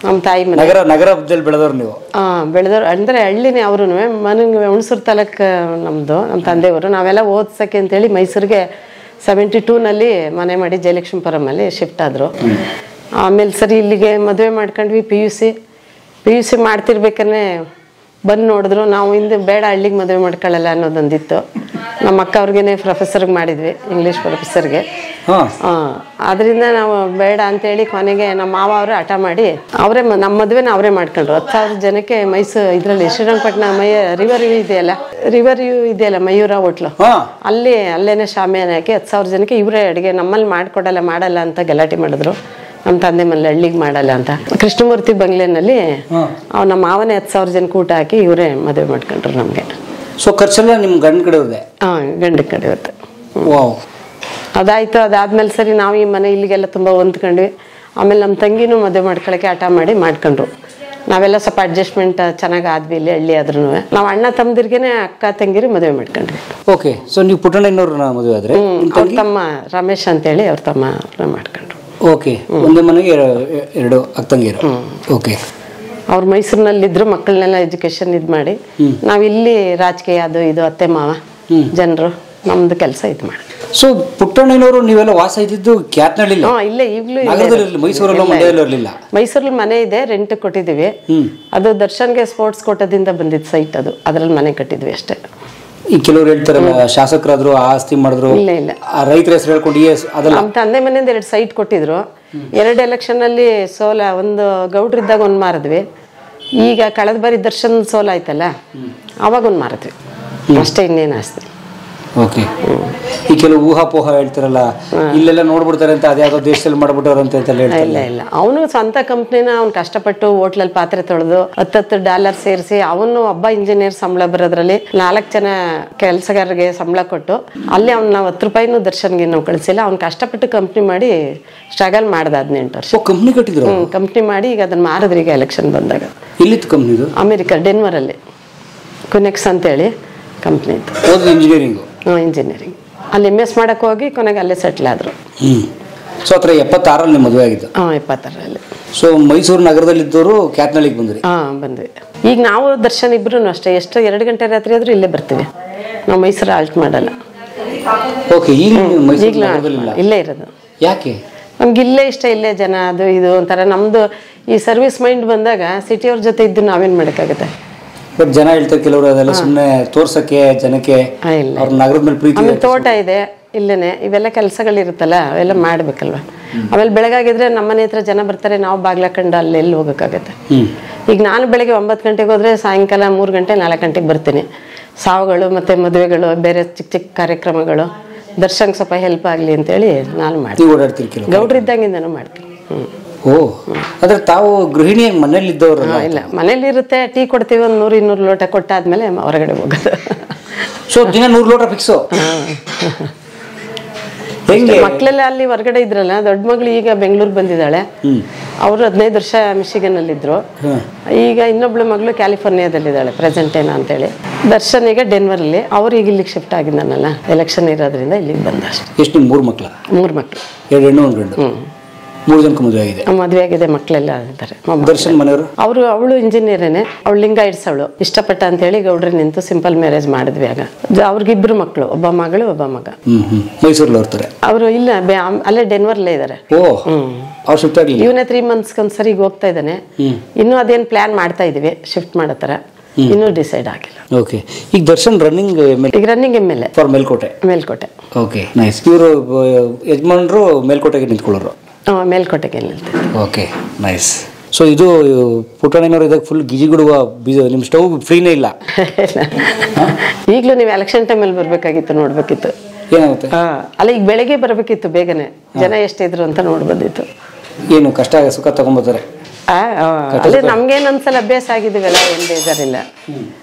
ನಮ್ಮ ತಾಯಿ ಮನೆ. ನಗರದಲ್ಲಿ ಬೆಳೆದವ್ರು ನೀವು? ಬೆಳೆದವ್ರು ಅಂದ್ರೆ ಹಳ್ಳಿನೇ. ಅವರು ಮನೆಗೆ ಹುಣಸೂರು ತಾಲೂಕು ನಮ್ದು, ನಮ್ಮ ತಂದೆಯವರು. ನಾವೆಲ್ಲ ಓದ್ಸಕ್ಕೆ ಅಂತೇಳಿ ಮೈಸೂರಿಗೆ 72ನಲ್ಲಿ ಮನೆ ಮಾಡಿ ಜಯಲಕ್ಷ್ಮೀಪುರಮಲ್ಲಿ ಶಿಫ್ಟ್ ಆದ್ರು. ಆಮೇಲೆ ಸರಿ ಇಲ್ಲಿಗೆ ಮದುವೆ ಮಾಡ್ಕೊಂಡ್ವಿ. ಪಿ ಯು ಸಿ ಮಾಡ್ತಿರ್ಬೇಕನ್ನೇ ಬಂದು ನೋಡಿದ್ರು. ನಾವು ಹಿಂದೆ ಬೇಡ ಹಳ್ಳಿಗೆ ಮದುವೆ ಮಾಡ್ಕೊಳ್ಳಲ್ಲ ಅನ್ನೋದೊಂದಿತ್ತು. ನಮ್ಮ ಅಕ್ಕ ಅವ್ರಿಗೇನೆ ಪ್ರೊಫೆಸರ್ಗೆ ಮಾಡಿದ್ವಿ, ಇಂಗ್ಲೀಷ್ ಪ್ರೊಫೆಸರ್ಗೆ. ಅದರಿಂದ ನಾವು ಬೇಡ ಅಂತೇಳಿ ಕೊನೆಗೆ ನಮ್ಮ ಮಾವ ಅವರು ಹಠ ಮಾಡಿ ಅವರೇ ನಮ್ಮ ಮದುವೆನ ಅವರೇ ಮಾಡ್ಕೊಂಡ್ರು. 10,000 ಜನಕ್ಕೆ ಮೈಸೂರು ಇದರಲ್ಲಿ ಶ್ರೀರಂಗಪಟ್ಟಣ ರಿವರ್ ವ್ಯೂ ಇದೆಯಲ್ಲ ಮಯೂರ ಹೋಟ್ಲು, ಅಲ್ಲೇನೆ ಶಾಮಿಯಾನ ಹಾಕಿ 10,000 ಜನಕ್ಕೆ ಇವರೇ ಅಡುಗೆ. ನಮ್ಮಲ್ಲಿ ಮಾಡಲ್ಲ ಅಂತ ಗಲಾಟೆ ಮಾಡಿದ್ರು. ನಮ್ಮ ತಂದೆ ಮನೇಲಿ ಹಳ್ಳಿಗೆ ಮಾಡಲ್ಲ ಅಂತ ಕೃಷ್ಣಮೂರ್ತಿ ಬಂಗ್ಲೆನಲ್ಲಿ ನಮ್ಮ ಮಾವನೇ 10,000 ಜನಕ್ಕೆ ಊಟ ಹಾಕಿ ಇವರೇ ಮದುವೆ ಮಾಡ್ಕೊಂಡ್ರು ನಮಗೆ. ಸೊ ಖರ್ಚೆಲ್ಲ ನಿಮ್ಮ ಗಂಡ ಕಡೆ ಇದೆ? ಗಂಡ ಕಡೆ ಇರುತ್ತೆ. ಅದಾಯ್ತು. ಅದಾದ್ಮೇಲೆ ಸರಿ ನಾವು ಈ ಮನೆ ಇಲ್ಲಿಗೆಲ್ಲ ತುಂಬ ಹೊಂದ್ಕೊಂಡ್ವಿ. ಆಮೇಲೆ ನಮ್ಮ ತಂಗಿನೂ ಮದುವೆ ಮಾಡ್ಕೊಳಕ್ಕೆ ಹಠ ಮಾಡಿ ಮಾಡ್ಕೊಂಡ್ರು. ನಾವೆಲ್ಲ ಸ್ವಲ್ಪ ಅಡ್ಜಸ್ಟ್ಮೆಂಟ್ ಚೆನ್ನಾಗಿ ಆದ್ವಿ ಇಲ್ಲಿ ಹಳ್ಳಿ ಆದ್ರೂ. ನಾವು ಅಣ್ಣ ತಮ್ಮದಿರ್ಗೆನೆ ಅಕ್ಕ ತಂಗಿರಿ ಮದುವೆ ಮಾಡ್ಕೊಂಡ್ವಿ. ಓಕೆ. ಸೊ ನೀವು ಪುಟ್ಟಣ್ಣನವ್ರನ್ನ ಮದುವೆ ಆದ್ರೆ ಅವ್ರ ತಮ್ಮ ರಮೇಶ್ ಅಂತೇಳಿ ಅವ್ರ ತಮ್ಮ ಮಾಡ್ಕೊಂಡ್ರು. ಓಕೆ. ಒಂದೇ ಮನೆಗೆ 2 ಅಕ್ಕಂಗಿರು. ಓಕೆ. ಅವ್ರು ಮೈಸೂರಿನಲ್ಲಿದ್ರು, ಮಕ್ಕಳನ್ನೆಲ್ಲ ಎಜುಕೇಶನ್ ಮಾಡಿ ನಾವಿಲ್ಲಿ ರಾಜಕೀಯ ಅದು ಇದು ಅತ್ತೆ ಮಾವ ಜನರು ನಮ್ದು ಕೆಲಸ ಇದು ಮಾಡಿ. ಸೊ ಪುಟ್ಟಣ್ಣನವರು ನೀವೆಲ್ಲ ವಾಸ ಇದ್ದಿದ್ದು ಕ್ಯಾತ್ನಳ್ಳಿ? ಇಲ್ಲೇ ಈಗಲೂ ಮೈಸೂರಲ್ಲಿ ಮನೆ ಇದೆ, ರೆಂಟ್ ಕೊಟ್ಟಿದ್ದೀವಿ. ಅದು ದರ್ಶನ್ಗೆ ಸ್ಪೋರ್ಟ್ಸ್ ಕೋಟದಿಂದ ಬಂದಿದ್ದು ಸೈಟ್ ಅದು, ಅದ್ರಲ್ಲಿ ಮನೆ ಕಟ್ಟಿದ್ವಿ ಅಷ್ಟೇ. ಈ ಕೆಲವರು ಹೇಳ್ತಾರಲ್ಲ ಶಾಸಕರಾದ್ರು ಆಸ್ತಿ ಮಾಡಿದ್ರು, ಇಲ್ಲ ರೈತರ ಹೆಸರು ಹೇಳ್ಕೊಂಡು ನಮ್ಮ ತಂದೆ ಮನೆಯಿಂದ 2 ಸೈಟ್ ಕೊಟ್ಟಿದ್ರು. 2 ಎಲೆಕ್ಷನ್ ಅಲ್ಲಿ ಸೋಲ, ಒಂದು ಗೌಡ್ರಿದ್ದಾಗ ಒಂದು ಮಾರಿದ್ವಿ. ಈಗ ಕಳೆದ ಬಾರಿ ದರ್ಶನ್ ಸೋಲ ಆಯ್ತಲ್ಲ, ಅವಾಗ ಒಂದು ಮಾರಿದ್ವಿ ಅಷ್ಟೇ, ಇನ್ನೇನು ಆಸ್ತಿ. ಓಕೆ. ಈ ಕೆಲವು ಊಹಾಪೋಹ ಹೇಳ್ತಾರಲ್ಲ, ಇಲ್ಲೆಲ್ಲ ನೋಡ್ಬಿಡ್ತಾರೆ ಅಂತ, ಅದ್ಯಾವುದೋ ದೇಶದಲ್ಲಿ ಮಾಡ್ಬಿಟ್ಟವ್ರು ಅಂತ ಇಲ್ಲ. ಅವನು ಸ್ವಂತ ಕಂಪ್ನಿನ ಅವ್ನು ಕಷ್ಟಪಟ್ಟು ಹೋಟ್ಲಲ್ಲಿ ಪಾತ್ರೆ ತೊಳೆದು $10 ಸೇರಿಸಿ ಅವನು ಒಬ್ಬ ಇಂಜಿನಿಯರ್ ಸಂಬಳ ಬರೋದ್ರಲ್ಲಿ 4 ಜನ ಕೆಲಸಗಾರರಿಗೆ ಸಂಬಳ ಕೊಟ್ಟು ಅಲ್ಲಿ ಅವ್ನು ನಾವು $10 ದರ್ಶನ್ಗೆ ನಾವು ಕಳಿಸಿಲ್ಲ. ಅವ್ನು ಕಷ್ಟಪಟ್ಟು ಕಂಪ್ನಿ ಮಾಡಿ ಸ್ಟ್ರಗಲ್ ಮಾಡ್ದ 18 ವರ್ಷ. ಕಂಪ್ನಿ ಕಟ್ಟಿದ್ರು? ಕಂಪ್ನಿ ಮಾಡಿ ಈಗ ಅದನ್ನ ಮಾರಿದ್ರಿ ಈಗ ಎಲೆಕ್ಷನ್ ಬಂದಾಗ. ಎಲ್ಲಿತ್ತು ಕಂಪ್ನಿ? ಅಮೆರಿಕ ಡೆನ್ವರಲ್ಲಿ ಕುನೆಕ್ಸ್ ಅಂತೇಳಿ ಕಂಪ್ನಿ ಇತ್ತು. ಇಂಜಿನಿಯರಿಂಗ್? ಇಂಜಿನಿಯರಿಂಗ್. ಅಲ್ಲಿ MS ಮಾಡಕ್ಕೆ ಹೋಗಿ ಕೊನೆಗೆ ಅಲ್ಲೇ ಸೆಟ್ಲ್ ಆದರು. ಸೊ ಹತ್ರ 76ರಲ್ಲಿ ನಿಮ್ಮ ಮದುವೆ ಆಗಿದ್ದು? 76ರಲ್ಲಿ. ಸೊ ಮೈಸೂರು ನಗರದಲ್ಲಿದ್ದವರು ಕ್ಯಾತ್ನಳ್ಳಿಗೆ ಬಂದ್ರಿ? ಬಂದ್ವಿ. ಈಗ ನಾವು ದರ್ಶನ್ ಇಬ್ರು ಅಷ್ಟೇ, ಎಷ್ಟು 2 ಗಂಟೆ ರಾತ್ರಿ ಆದರೂ ಇಲ್ಲೇ ಬರ್ತೀವಿ ನಾವು, ಮೈಸೂರು ಆಲ್ಟ್ ಮಾಡಲ್ಲ. ಓಕೆ. ಈಗ ಮೈಸೂರು ಇಲ್ಲೇ ಇರೋದು. ಯಾಕೆ? ನಮ್ಗೆ ಇಲ್ಲೇ ಇಷ್ಟ, ಇಲ್ಲೇ ಜನ ಅದು ಇದು ಒಂಥರ ನಮ್ಮದು ಈ ಸರ್ವಿಸ್ ಮೈಂಡ್ ಬಂದಾಗ ಸಿಟಿಯವ್ರ ಜೊತೆ ಇದ್ದು ನಾವೇನು ಮಾಡೋಕ್ಕಾಗುತ್ತೆ. ಬಟ್ ಜನ ಹೇಳ್ತಾರೆ ಕೆಲವರು ಅದೆಲ್ಲ ಸುಮ್ಮನೆ ತೋರ್ಸಕ್ಕೆ ಜನಕ್ಕೆ ಅವ್ರ ನಗರದ ಮೇಲೆ ಪ್ರೀತಿ. ಆಮೇಲೆ ತೋಟ ಇದೆ ಇಲ್ಲೇನೆ, ಇವೆಲ್ಲ ಕೆಲಸಗಳಿರುತ್ತಲ್ಲ ಅವೆಲ್ಲ ಮಾಡ್ಬೇಕಲ್ವ. ಆಮೇಲೆ ಬೆಳಗಾಗಿದ್ರೆ ನಮ್ಮನೆ ಹತ್ರ ಜನ ಬರ್ತಾರೆ, ನಾವು ಬಾಗ್ಲಾಕೊಂಡು ಅಲ್ಲಿ ಎಲ್ಲಿ ಹೋಗೋಕ್ಕಾಗತ್ತೆ. ಈಗ ನಾನು ಬೆಳಗ್ಗೆ 9 ಗಂಟೆಗೆ ಹೋದ್ರೆ ಸಾಯಂಕಾಲ 3 ಗಂಟೆ 4 ಗಂಟೆಗೆ ಬರ್ತೀನಿ. ಸಾವುಗಳು ಮತ್ತು ಮದುವೆಗಳು, ಬೇರೆ ಚಿಕ್ಕ ಚಿಕ್ಕ ಕಾರ್ಯಕ್ರಮಗಳು, ದರ್ಶನ್ಗೆ ಸ್ವಲ್ಪ ಹೆಲ್ಪ್ ಆಗಲಿ ಅಂತೇಳಿ ನಾನು ಮಾಡ್ತೀನಿ. ಓಡಾಡ್ತಿರ್ಕಿಲ್ಲ? ಗೌಡ್ರಿದ್ದಂಗಿಂದನೂ ಮಾಡ್ತೀನಿ. ಅಂದ್ರೆ ತಾವು ಗೃಹಿಣಿಯಾಗಿ ಮನೇಲಿ ಇದ್ದವರು? ಇಲ್ಲ, ಮನೇಲಿ ಇರುತ್ತೆ, ಟೀ ಕೊಡ್ತೀವಿ, ಒಂದು 100-200 ಲೋಟ ಕೊಟ್ಟಾದ್ಮೇಲೆ ಹೊರಗಡೆ ಹೋಗೋದು. ಸೊ ದಿನ 100 ಲೋಟ ಫಿಕ್ಸು? ಮಕ್ಕಳೆಲ್ಲ ಅಲ್ಲಿ ಹೊರಗಡೆ ಇದ್ರಲ್ಲ, ದೊಡ್ಡ ಮಗಳು ಈಗ ಬೆಂಗಳೂರು ಬಂದಿದ್ದಾಳೆ, ಅವರು 15 ವರ್ಷ ಮಿಶಿಗನ್ ಅಲ್ಲಿದ್ರು. ಈಗ ಇನ್ನೊಬ್ಳು ಮಗಳು ಕ್ಯಾಲಿಫೋರ್ನಿಯಾದಲ್ಲಿದ್ದಾಳೆ, ಪ್ರೆಸೆಂಟೇನಾ ಅಂತೇಳಿ. ದರ್ಶನ್ ಈಗ ಡೆನ್ವರಲ್ಲಿ, ಅವ್ರು ಈಗ ಇಲ್ಲಿಗೆ ಶಿಫ್ಟ್ ಆಗಿದ್ದಾನಲ್ಲ, ಎಲೆಕ್ಷನ್ ಇರೋದ್ರಿಂದ ಇಲ್ಲಿಗೆ ಬಂದ ಅಷ್ಟೇ. ಎಷ್ಟು? 3 ಮಕ್ಕಳು? 3 ಮಕ್ಕಳು, 2 ಹೆಣ್ಣು 1 ಗಂಡು. 3 ಜನಕ್ಕೆ ಮದುವೆ ಆಗಿದೆ? ಮದುವೆ ಆಗಿದೆ, ಮಕ್ಕಳೆಲ್ಲ ಇದ್ದಾರೆ. ದರ್ಶನ್ ಮನೆಯವರು? ಅವಳು ಇಂಜಿನಿಯರೇನೆ, ಅವಳು ಲಿಂಗಾಯಿಟ್ಸ್, ಅವಳು ಇಷ್ಟಪಟ್ಟ ಅಂತೇಳಿ ಗೌಡ್ರಿ ನಿಂತು ಸಿಂಪಲ್ ಮ್ಯಾರೇಜ್ ಮಾಡಿದ್ವಿ. ಆಗ ಅವ್ರಿಗಿಬ್ರು ಮಕ್ಕಳು, ಒಬ್ಬ ಮಗಳು ಒಬ್ಬ ಮಗ. ಮೈಸೂರಲ್ಲಿ ಇರ್ತಾರೆ ಅವರು? ಇಲ್ಲ, ಅಲ್ಲೇ ಡೆನ್ವರ್ಲೇ ಇದ್ದಾರೆ. ಅವ್ರು ಶಿಫ್ಟ್ ಆಗಲಿ? ಇವನೇ 3 months ಒಂದ್ಸರಿ ಈಗ ಹೋಗ್ತಾ ಇದ್ದಾನೆ. ಇನ್ನೂ ಅದೇನು ಪ್ಲಾನ್ ಮಾಡ್ತಾ ಇದೀವಿ ಶಿಫ್ಟ್ ಮಾಡೋ ಥರ, ಇನ್ನೂ ಡಿಸೈಡ್ ಆಗಿಲ್ಲ. ಓಕೆ. ಈಗ ದರ್ಶನ್ ರನ್ನಿಂಗ್? ಈಗ running MLA for Melkote. Melkote. Okay, nice. ಇವರು ಯಜಮಾನರು ಮೇಲ್ಕೋಟೆಗೆ ನಿಂತ್ಕೊಳ್ಳೋರು? ಮೇಲ್ಕೋಟೆಗೆ ನಿಲ್ತೀವಿ. Okay, nice. ಸೊ ಇದು ಪುಟ್ಟಣ್ಣನವರು ಇದಾಗ ಫುಲ್ ಗಿಜಿಗುಡುವ ನಿಮ್ಮ ಸ್ಟವ್ ಫ್ರೀನೇ ಇಲ್ಲ? ಈಗಲೂ ನೀವು ಎಲೆಕ್ಷನ್ ಟೈಮಲ್ಲಿ ಬರಬೇಕಾಗಿತ್ತು, ನೋಡ್ಬೇಕಿತ್ತು. ಏನಾಗುತ್ತೆ? ಅಲ್ಲ, ಈಗ ಬೆಳಗ್ಗೆ ಬರಬೇಕಿತ್ತು ಬೇಗನೆ, ಜನ ಎಷ್ಟಿದ್ರು ಅಂತ ನೋಡ್ಬೋದಿತ್ತು. ಏನು ಕಷ್ಟ ಸುಖ ತಗೊಂಬರ್ತಾರೆ? ಅದೇ ನಮ್ಗೇನು ಒಂದ್ಸಲ ಅಭ್ಯಾಸ ಆಗಿದ್ದೀವಲ್ಲ, ಏನು ಬೇಜಾರಿಲ್ಲ.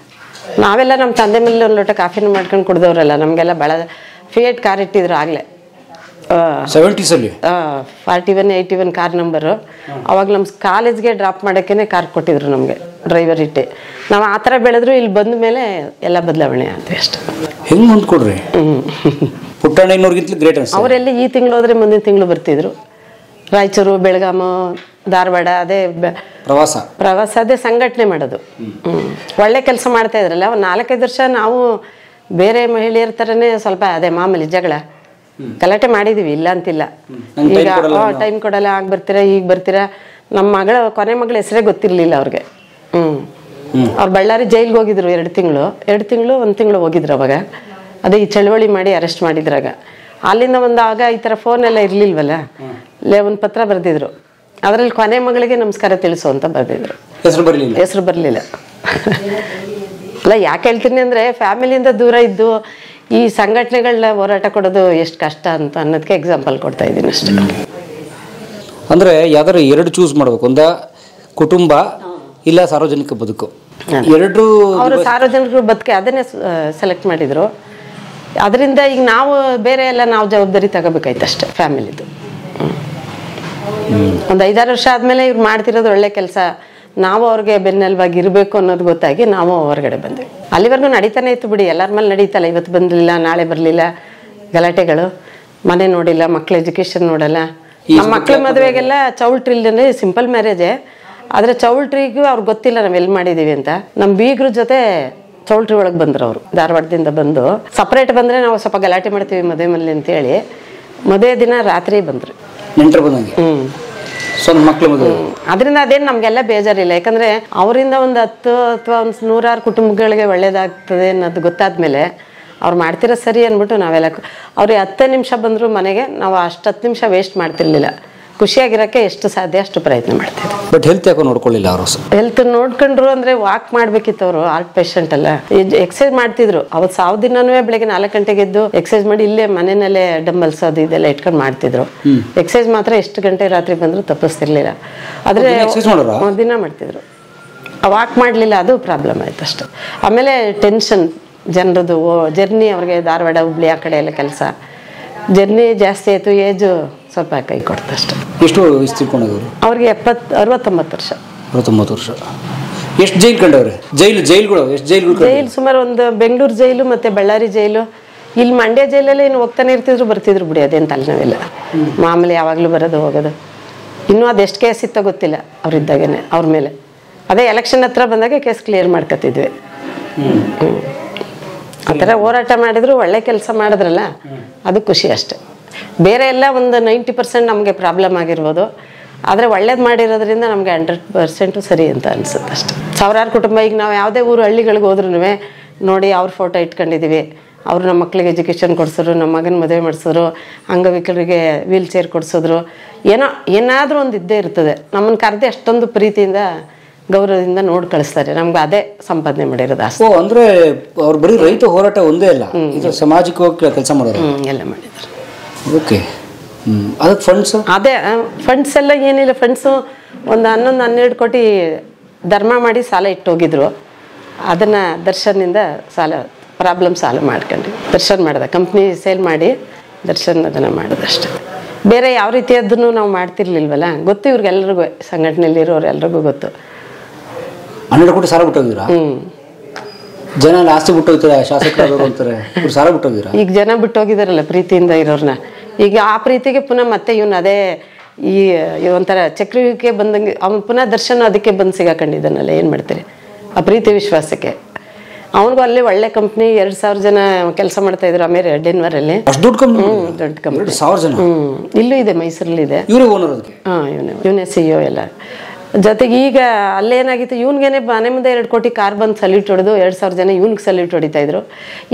ನಾವೆಲ್ಲ ನಮ್ಮ ತಂದೆ ಮೇಲೆ 1 ಲೋಟ ಕಾಫಿನ ಮಾಡ್ಕೊಂಡು ಕುಡ್ದವ್ರಲ್ಲ, ನಮಗೆಲ್ಲ ಭಾಳ ಫಿಯೇಟ್ ಕಾರ್ ಇಟ್ಟಿದ್ರು ಆಗಲೇ 70s ಅಲ್ಲಿ. 41 81 ಕಾರ್ ನಂಬರು. ಅವಾಗ ನಮ್ಮ ಕಾಲೇಜ್ಗೆ ಡ್ರಾಪ್ ಮಾಡೋಕ್ಕೇ ಕಾರ್ ಕೊಟ್ಟಿದ್ರು ನಮಗೆ, ಡ್ರೈವರ್ ಇಟ್ಟೆ. ನಾವು ಆ ಥರ ಬೆಳೆದ್ರು, ಇಲ್ಲಿ ಬಂದ ಮೇಲೆ ಎಲ್ಲ ಬದಲಾವಣೆ ಆದ್ವಿ ಅಷ್ಟೇ. ಹೆಂಗೆ ಹೊಂದ್ಕೊಡ್ರಿ? ಪುಟ್ಟಣ್ಣನವ್ರಿಗಿಂತಲೂ ಗ್ರೇಟ್ ಅನ್ಸುತ್ತೆ. ಅವರೆಲ್ಲ ಈ ತಿಂಗಳು ಹೋದ್ರೆ ಮುಂದಿನ ತಿಂಗಳು ಬರ್ತಿದ್ರು. ರಾಯಚೂರು, ಬೆಳಗಾಮ, ಧಾರವಾಡ, ಅದೇ ಪ್ರವಾಸ ಅದೇ ಸಂಘಟನೆ ಮಾಡೋದು. ಒಳ್ಳೆ ಕೆಲಸ ಮಾಡ್ತಾ ಇದ್ರಲ್ಲ. ಒಂದು 4-5 ವರ್ಷ ನಾವು ಬೇರೆ ಮಹಿಳೆಯರ ಥರನೇ ಸ್ವಲ್ಪ ಅದೇ ಮಾಮೂಲಿ ಜಗಳ ಗಲಾಟೆ ಮಾಡಿದೀವಿ, ಇಲ್ಲ ಅಂತಿಲ್ಲ. ಈಗ ಟೈಮ್ ಕೊಡಲ್ಲ, ಆಗ ಬರ್ತೀರಾ ಈಗ ಬರ್ತೀರಾ. ನಮ್ಮ ಮಗಳ ಕೊನೆ ಮಗಳ ಹೆಸರೇ ಗೊತ್ತಿರಲಿಲ್ಲ ಅವ್ರಿಗೆ. ಅವ್ರು ಬಳ್ಳಾರಿ ಜೈಲ್ಗೆ ಹೋಗಿದ್ರು 2 ತಿಂಗಳು 1 ತಿಂಗಳು ಹೋಗಿದ್ರು. ಅವಾಗ ಅದೇ ಈ ಚಳವಳಿ ಮಾಡಿ ಅರೆಸ್ಟ್ ಮಾಡಿದ್ರಾಗ ಅಲ್ಲಿಂದ ಆಗ ಈ ಥರ ಫೋನೆಲ್ಲ ಇರಲಿಲ್ವಲ್ಲ, ಒಂದು ಪತ್ರ ಬರೆದಿದ್ರು. ಅದರಲ್ಲಿ ಕೊನೆ ಮಗಳಿಗೆ ನಮಸ್ಕಾರ ತಿಳಿಸು ಅಂತ ಬರೆದಿದ್ರು. ಹೆಸರು ಬರಲಿಲ್ಲ. ಅಲ್ಲ, ಯಾಕೆ ಹೇಳ್ತೀನಿ ಅಂದರೆ ಫ್ಯಾಮಿಲಿಯಿಂದ ದೂರ ಇದ್ದು ಈ ಸಂಘಟನೆಗಳನ್ನ ಹೋರಾಟ ಕೊಡೋದು ಎಷ್ಟು ಕಷ್ಟ ಅಂತ ಅನ್ನೋದಕ್ಕೆ ಎಕ್ಸಾಂಪಲ್ ಕೊಡ್ತಾ ಇದ್ದೀನಿ ಅಷ್ಟೇ. ಅಂದರೆ ಯಾವ್ದಾರು 2 ಚೂಸ್ ಮಾಡ್ಬೇಕು, ಒಂದ ಕುಟುಂಬ ಇಲ್ಲ ಸಾರ್ವಜನಿಕ ಬದುಕು. ಅವರು ಸಾರ್ವಜನಿಕ ಬದುಕೆ ಅದನ್ನೇ ಸೆಲೆಕ್ಟ್ ಮಾಡಿದ್ರು. ಅದರಿಂದ ಈಗ ನಾವು ಬೇರೆ ಎಲ್ಲ ನಾವು ಜವಾಬ್ದಾರಿ ತಗೋಬೇಕಾಯ್ತು ಅಷ್ಟೇ ಫ್ಯಾಮಿಲಿದು. ಒಂದು 5-6 ವರ್ಷ ಆದಮೇಲೆ ಇವ್ರು ಮಾಡ್ತಿರೋದು ಒಳ್ಳೆ ಕೆಲಸ, ನಾವು ಅವ್ರಿಗೆ ಬೆನ್ನೆಲುಬಾಗಿ ಇರಬೇಕು ಅನ್ನೋದು ಗೊತ್ತಾಗಿ ನಾವು ಹೊರಗಡೆ ಬಂದ್ವಿ. ಅಲ್ಲಿವರೆಗೂ ನಡೀತಾನೆ ಇತ್ತು ಬಿಡಿ, ಎಲ್ಲರ ಮೇಲೆ ನಡೀತಲ್ಲ. ಇವತ್ತು ಬಂದಿಲ್ಲ, ನಾಳೆ ಬರಲಿಲ್ಲ, ಗಲಾಟೆಗಳು, ಮನೆ ನೋಡಿಲ್ಲ, ಮಕ್ಳ ಎಜುಕೇಷನ್ ನೋಡಲ್ಲ. ನಮ್ಮ ಮಕ್ಳ ಮದುವೆಗೆಲ್ಲ ಚೌಲ್ಟ್ರಿಲ್ದೇ ಸಿಂಪಲ್ ಮ್ಯಾರೇಜೇ, ಆದರೆ ಚೌಲ್ಟ್ರಿಗೂ ಅವ್ರಿಗೆ ಗೊತ್ತಿಲ್ಲ ನಾವು ಎಲ್ಲಿ ಮಾಡಿದ್ದೀವಿ ಅಂತ. ನಮ್ಮ ಬೀಗ್ರ ಜೊತೆ ಚೌಲ್ಟ್ರಿ ಒಳಗೆ ಬಂದರು ಅವರು, ಧಾರವಾಡದಿಂದ ಬಂದು. ಸಪ್ರೇಟ್ ಬಂದರೆ ನಾವು ಸ್ವಲ್ಪ ಗಲಾಟೆ ಮಾಡ್ತೀವಿ ಮದುವೆ ಮೇಲೆ ಅಂತೇಳಿ ಮದುವೆ ದಿನ ರಾತ್ರಿ ಬಂದರು, ನೆಂಟರು ಬಂದಂಗೆ. ಮಕ್ಕಳು ಮದುವೆ. ಅದರಿಂದ ಅದೇನು ನಮಗೆಲ್ಲ ಬೇಜಾರಿಲ್ಲ, ಯಾಕಂದರೆ ಅವರಿಂದ ಒಂದು 10 ಅಥವಾ ಒಂದು 100 ಕುಟುಂಬಗಳಿಗೆ ಒಳ್ಳೇದಾಗ್ತದೆ ಅನ್ನೋದು ಗೊತ್ತಾದ್ಮೇಲೆ ಅವ್ರು ಮಾಡ್ತಿರೋ ಸರಿ ಅಂದ್ಬಿಟ್ಟು ನಾವೆಲ್ಲ ಅವ್ರಿಗೆ 10 ನಿಮಿಷ ಬಂದರೂ ಮನೆಗೆ ನಾವು ಅಷ್ಟು 10 ನಿಮಿಷ ವೇಸ್ಟ್ ಮಾಡ್ತಿರ್ಲಿಲ್ಲ. ಖುಷಿಯಾಗಿರೋಕ್ಕೆ ಎಷ್ಟು ಸಾಧ್ಯ ಅಷ್ಟು ಪ್ರಯತ್ನ ಮಾಡ್ತಿದ್ರು. ಬಟ್ ಹೆಲ್ತ್ ಯಾಕೋ ನೋಡ್ಕೊಳ್ಳಿಲ್ಲ ಅವರು. ಹೆಲ್ತ್ ನೋಡ್ಕೊಂಡ್ರು ಅಂದರೆ ವಾಕ್ ಮಾಡಬೇಕಿತ್ತು. ಅವರು ಹಾರ್ಟ್ ಪೇಷಂಟ್ ಅಲ್ಲ, ಎಕ್ಸಸೈಸ್ ಮಾಡ್ತಿದ್ರು. ಅವತ್ತು 1,000 ದಿನನೂ ಬೆಳಗ್ಗೆ 4 ಗಂಟೆಗೆ ಎದ್ದು ಎಕ್ಸಸೈಸ್ ಮಾಡಿ ಇಲ್ಲೇ ಮನೆಯಲ್ಲೇ ಡಂಬಲ್ಸ್ ಅದು ಇದೆಲ್ಲ ಇಟ್ಕೊಂಡು ಮಾಡ್ತಿದ್ರು. ಎಕ್ಸಸೈಸ್ ಮಾತ್ರ ಎಷ್ಟು ಗಂಟೆ ರಾತ್ರಿ ಬಂದರೂ ತಪ್ಪಿಸ್ತಿರ್ಲಿಲ್ಲ. ಆದರೆ ದಿನ ಮಾಡ್ತಿದ್ರು, ವಾಕ್ ಮಾಡಲಿಲ್ಲ, ಅದು ಪ್ರಾಬ್ಲಮ್ ಆಯ್ತು ಅಷ್ಟೆ. ಆಮೇಲೆ ಟೆನ್ಷನ್ ಜನರದು, ಜರ್ನಿ ಅವ್ರಿಗೆ ಧಾರವಾಡ ಹುಬ್ಳಿ ಆ ಕಡೆ ಎಲ್ಲ ಕೆಲಸ, ಜರ್ನಿ ಜಾಸ್ತಿ ಆಯಿತು. ಏಜು ಸ್ವಲ್ಪ ಕೈ ಕೊಡ್ತು ಅಷ್ಟೆ. ಎಷ್ಟು ವಯಸ್ಸು ತಿಳ್ಕೊಂಡವರು? ಅವ್ರಿಗೆ 69 ವರ್ಷ. 69 ವರ್ಷ. ಎಷ್ಟು ಜೈಲು ಕಂಡವ್ರೆ? ಜೈಲುಗಳು ಎಷ್ಟು ಜೈಲು? ಸುಮಾರು ಒಂದು ಬೆಂಗಳೂರು ಜೈಲು ಮತ್ತು ಬಳ್ಳಾರಿ ಜೈಲು, ಇಲ್ಲಿ ಮಂಡ್ಯ ಜೈಲಲ್ಲಿ ಏನು ಹೋಗ್ತಾನೆ ಇರ್ತಿದ್ರು ಬರ್ತಿದ್ರು ಬಿಡಿ, ಅದೇನು ತಲೆನೋವಿಲ್ಲ. ಮಾಮೂಲಿ ಯಾವಾಗಲೂ ಬರೋದು ಹೋಗೋದು. ಇನ್ನೂ ಅದೆಷ್ಟು ಕೇಸ್ ಇತ್ತೋ ಗೊತ್ತಿಲ್ಲ ಅವ್ರಿದ್ದಾಗೇ ಅವ್ರ ಮೇಲೆ. ಅದೇ ಎಲೆಕ್ಷನ್ ಹತ್ರ ಬಂದಾಗ ಕೇಸ್ ಕ್ಲಿಯರ್ ಮಾಡ್ಕೊತಿದ್ವಿ. ಆ ಥರ ಹೋರಾಟ ಮಾಡಿದ್ರು ಒಳ್ಳೆ ಕೆಲಸ ಮಾಡಿದ್ರಲ್ಲ, ಅದು ಖುಷಿ ಅಷ್ಟೆ. ಬೇರೆ ಎಲ್ಲ ಒಂದು 90% ನಮಗೆ ಪ್ರಾಬ್ಲಮ್ ಆಗಿರ್ಬೋದು, ಆದರೆ ಒಳ್ಳೇದು ಮಾಡಿರೋದ್ರಿಂದ ನಮಗೆ 100% ಸರಿ ಅಂತ ಅನಿಸುತ್ತೆ ಅಷ್ಟೆ. ಸಾವಿರಾರು ಕುಟುಂಬ, ಈಗ ನಾವು ಯಾವುದೇ ಊರು ಹಳ್ಳಿಗಳಿಗೆ ಹೋದ್ರೂ ನೋಡಿ ಅವ್ರ ಫೋಟೋ ಇಟ್ಕೊಂಡಿದ್ದೀವಿ, ಅವರು ನಮ್ಮ ಮಕ್ಕಳಿಗೆ ಎಜುಕೇಷನ್ ಕೊಡಿಸಿದ್ರು, ನಮ್ಮ ಮಗನ ಮದುವೆ ಮಾಡಿಸಿದ್ರು, ಅಂಗವಿಕಲರಿಗೆ ವೀಲ್ ಚೇರ್ ಕೊಡಿಸಿದ್ರು, ಏನಾದರೂ ಒಂದು ಇದ್ದೇ ಇರ್ತದೆ. ನಮ್ಮನ್ನು ಕರೆದು ಅಷ್ಟೊಂದು ಪ್ರೀತಿಯಿಂದ ಗೌರವದಿಂದ ನೋಡಿ ಕಳಿಸ್ತಾರೆ. ನಮ್ಗೆ ಅದೇ ಸಂಪಾದನೆ ಮಾಡಿರೋದು ಆಸ್ತಿ. ಅಂದರೆ ಅವ್ರು ಬರೀ ರೈತ ಹೋರಾಟ ಒಂದೇ ಅಲ್ಲ, ಇದು ಸಾಮಾಜಿಕವಾಗಿ ಕೆಲಸ ಮಾಡೋರು ಎಲ್ಲ ಮಾಡಿದ್ರು. ಓಕೆ. ಅದಕ್ಕೆ ಫಂಡ್ಸ್, ಅದೇ ಫಂಡ್ಸ್ ಎಲ್ಲ ಏನಿಲ್ಲ. ಫಂಡ್ಸು ಒಂದು 11-12 ಕೋಟಿ ಧರ್ಮ ಮಾಡಿ ಸಾಲ ಇಟ್ಟೋಗಿದ್ರು. ಅದನ್ನು ದರ್ಶನ್ನಿಂದ ಪ್ರಾಬ್ಲಮ್ ಸಾಲ ಮಾಡ್ಕೊಂಡ್ವಿ. ದರ್ಶನ್ ಮಾಡಿದೆ, ಕಂಪ್ನಿ ಸೇಲ್ ಮಾಡಿ ದರ್ಶನ್ ಅದನ್ನು ಮಾಡೋದಷ್ಟೇ. ಬೇರೆ ಯಾವ ರೀತಿಯದನ್ನು ನಾವು ಮಾಡ್ತಿರ್ಲಿಲ್ವಲ್ಲ, ಗೊತ್ತು ಇವ್ರಿಗೆಲ್ರಿಗೂ, ಸಂಘಟನೆಯಲ್ಲಿರೋರು ಎಲ್ರಿಗೂ ಗೊತ್ತು. 12 ಕೋಟಿ ಸಾಲ ಬಿಟ್ಟೋಗಿದ್ದೀರಾ? ಜನ ಆಸ್ತಿ ಬಿಟ್ಟೋಗ್ತಾರೆ, ಶಾಸಕರು ಅಂತಾರೆ, ಇವ್ರು ಸಾಲ ಬಿಟ್ಟೋಗಿದ್ದೀರಾ? ಈಗ ಜನ ಬಿಟ್ಟೋಗಿದಾರಲ್ಲ ಪ್ರೀತಿಯಿಂದ ಇರೋರ್ನ. ಈಗ ಆ ಪ್ರೀತಿಗೆ ಪುನಃ ಮತ್ತೆ ಇವನು ಅದೇ ಈ ಒಂಥರ ಚಕ್ರವ್ಯೂಹಕ್ಕೆ ಬಂದಂಗೆ ಅವ್ನು ಪುನಃ ದರ್ಶನ ಅದಕ್ಕೆ ಬಂದು ಸಿಗಾಕೊಂಡಿದ್ದಾನಲ್ಲ, ಏನು ಮಾಡ್ತೀರಿ ಆ ಪ್ರೀತಿ ವಿಶ್ವಾಸಕ್ಕೆ. ಅವನಿಗೂ ಅಲ್ಲಿ ಒಳ್ಳೆ ಕಂಪ್ನಿ, 2,000 ಜನ ಕೆಲಸ ಮಾಡ್ತಾ ಇದ್ರು ಡೆನ್ವರಲ್ಲಿ. ದೊಡ್ಡ ಕಂಪ್ನಿ, ದೊಡ್ಡ ಕಂಪ್ನಿ, 1,000 ಜನ. ಇಲ್ಲೂ ಇದೆ, ಮೈಸೂರಲ್ಲಿ ಇದೆ. ಇವರೇ ಓನರ್ ಅದಕ್ಕೆ? ಇವನೇ CEO ಎಲ್ಲ. ಜೊತೆಗೆ ಈಗ ಅಲ್ಲೇನಾಗಿತ್ತು, ಇವನಿಗೇನೆ ಮನೆ ಮುಂದೆ 2 ಕೋಟಿ ಕಾರ್ ಬಂದು ಸಲ್ಯೂಟ್ ಹೊಡೆದು 2,000 ಜನ ಇವನಿಗೆ ಸಲ್ಯೂಟ್ ಹೊಡಿತಾ ಇದ್ರು.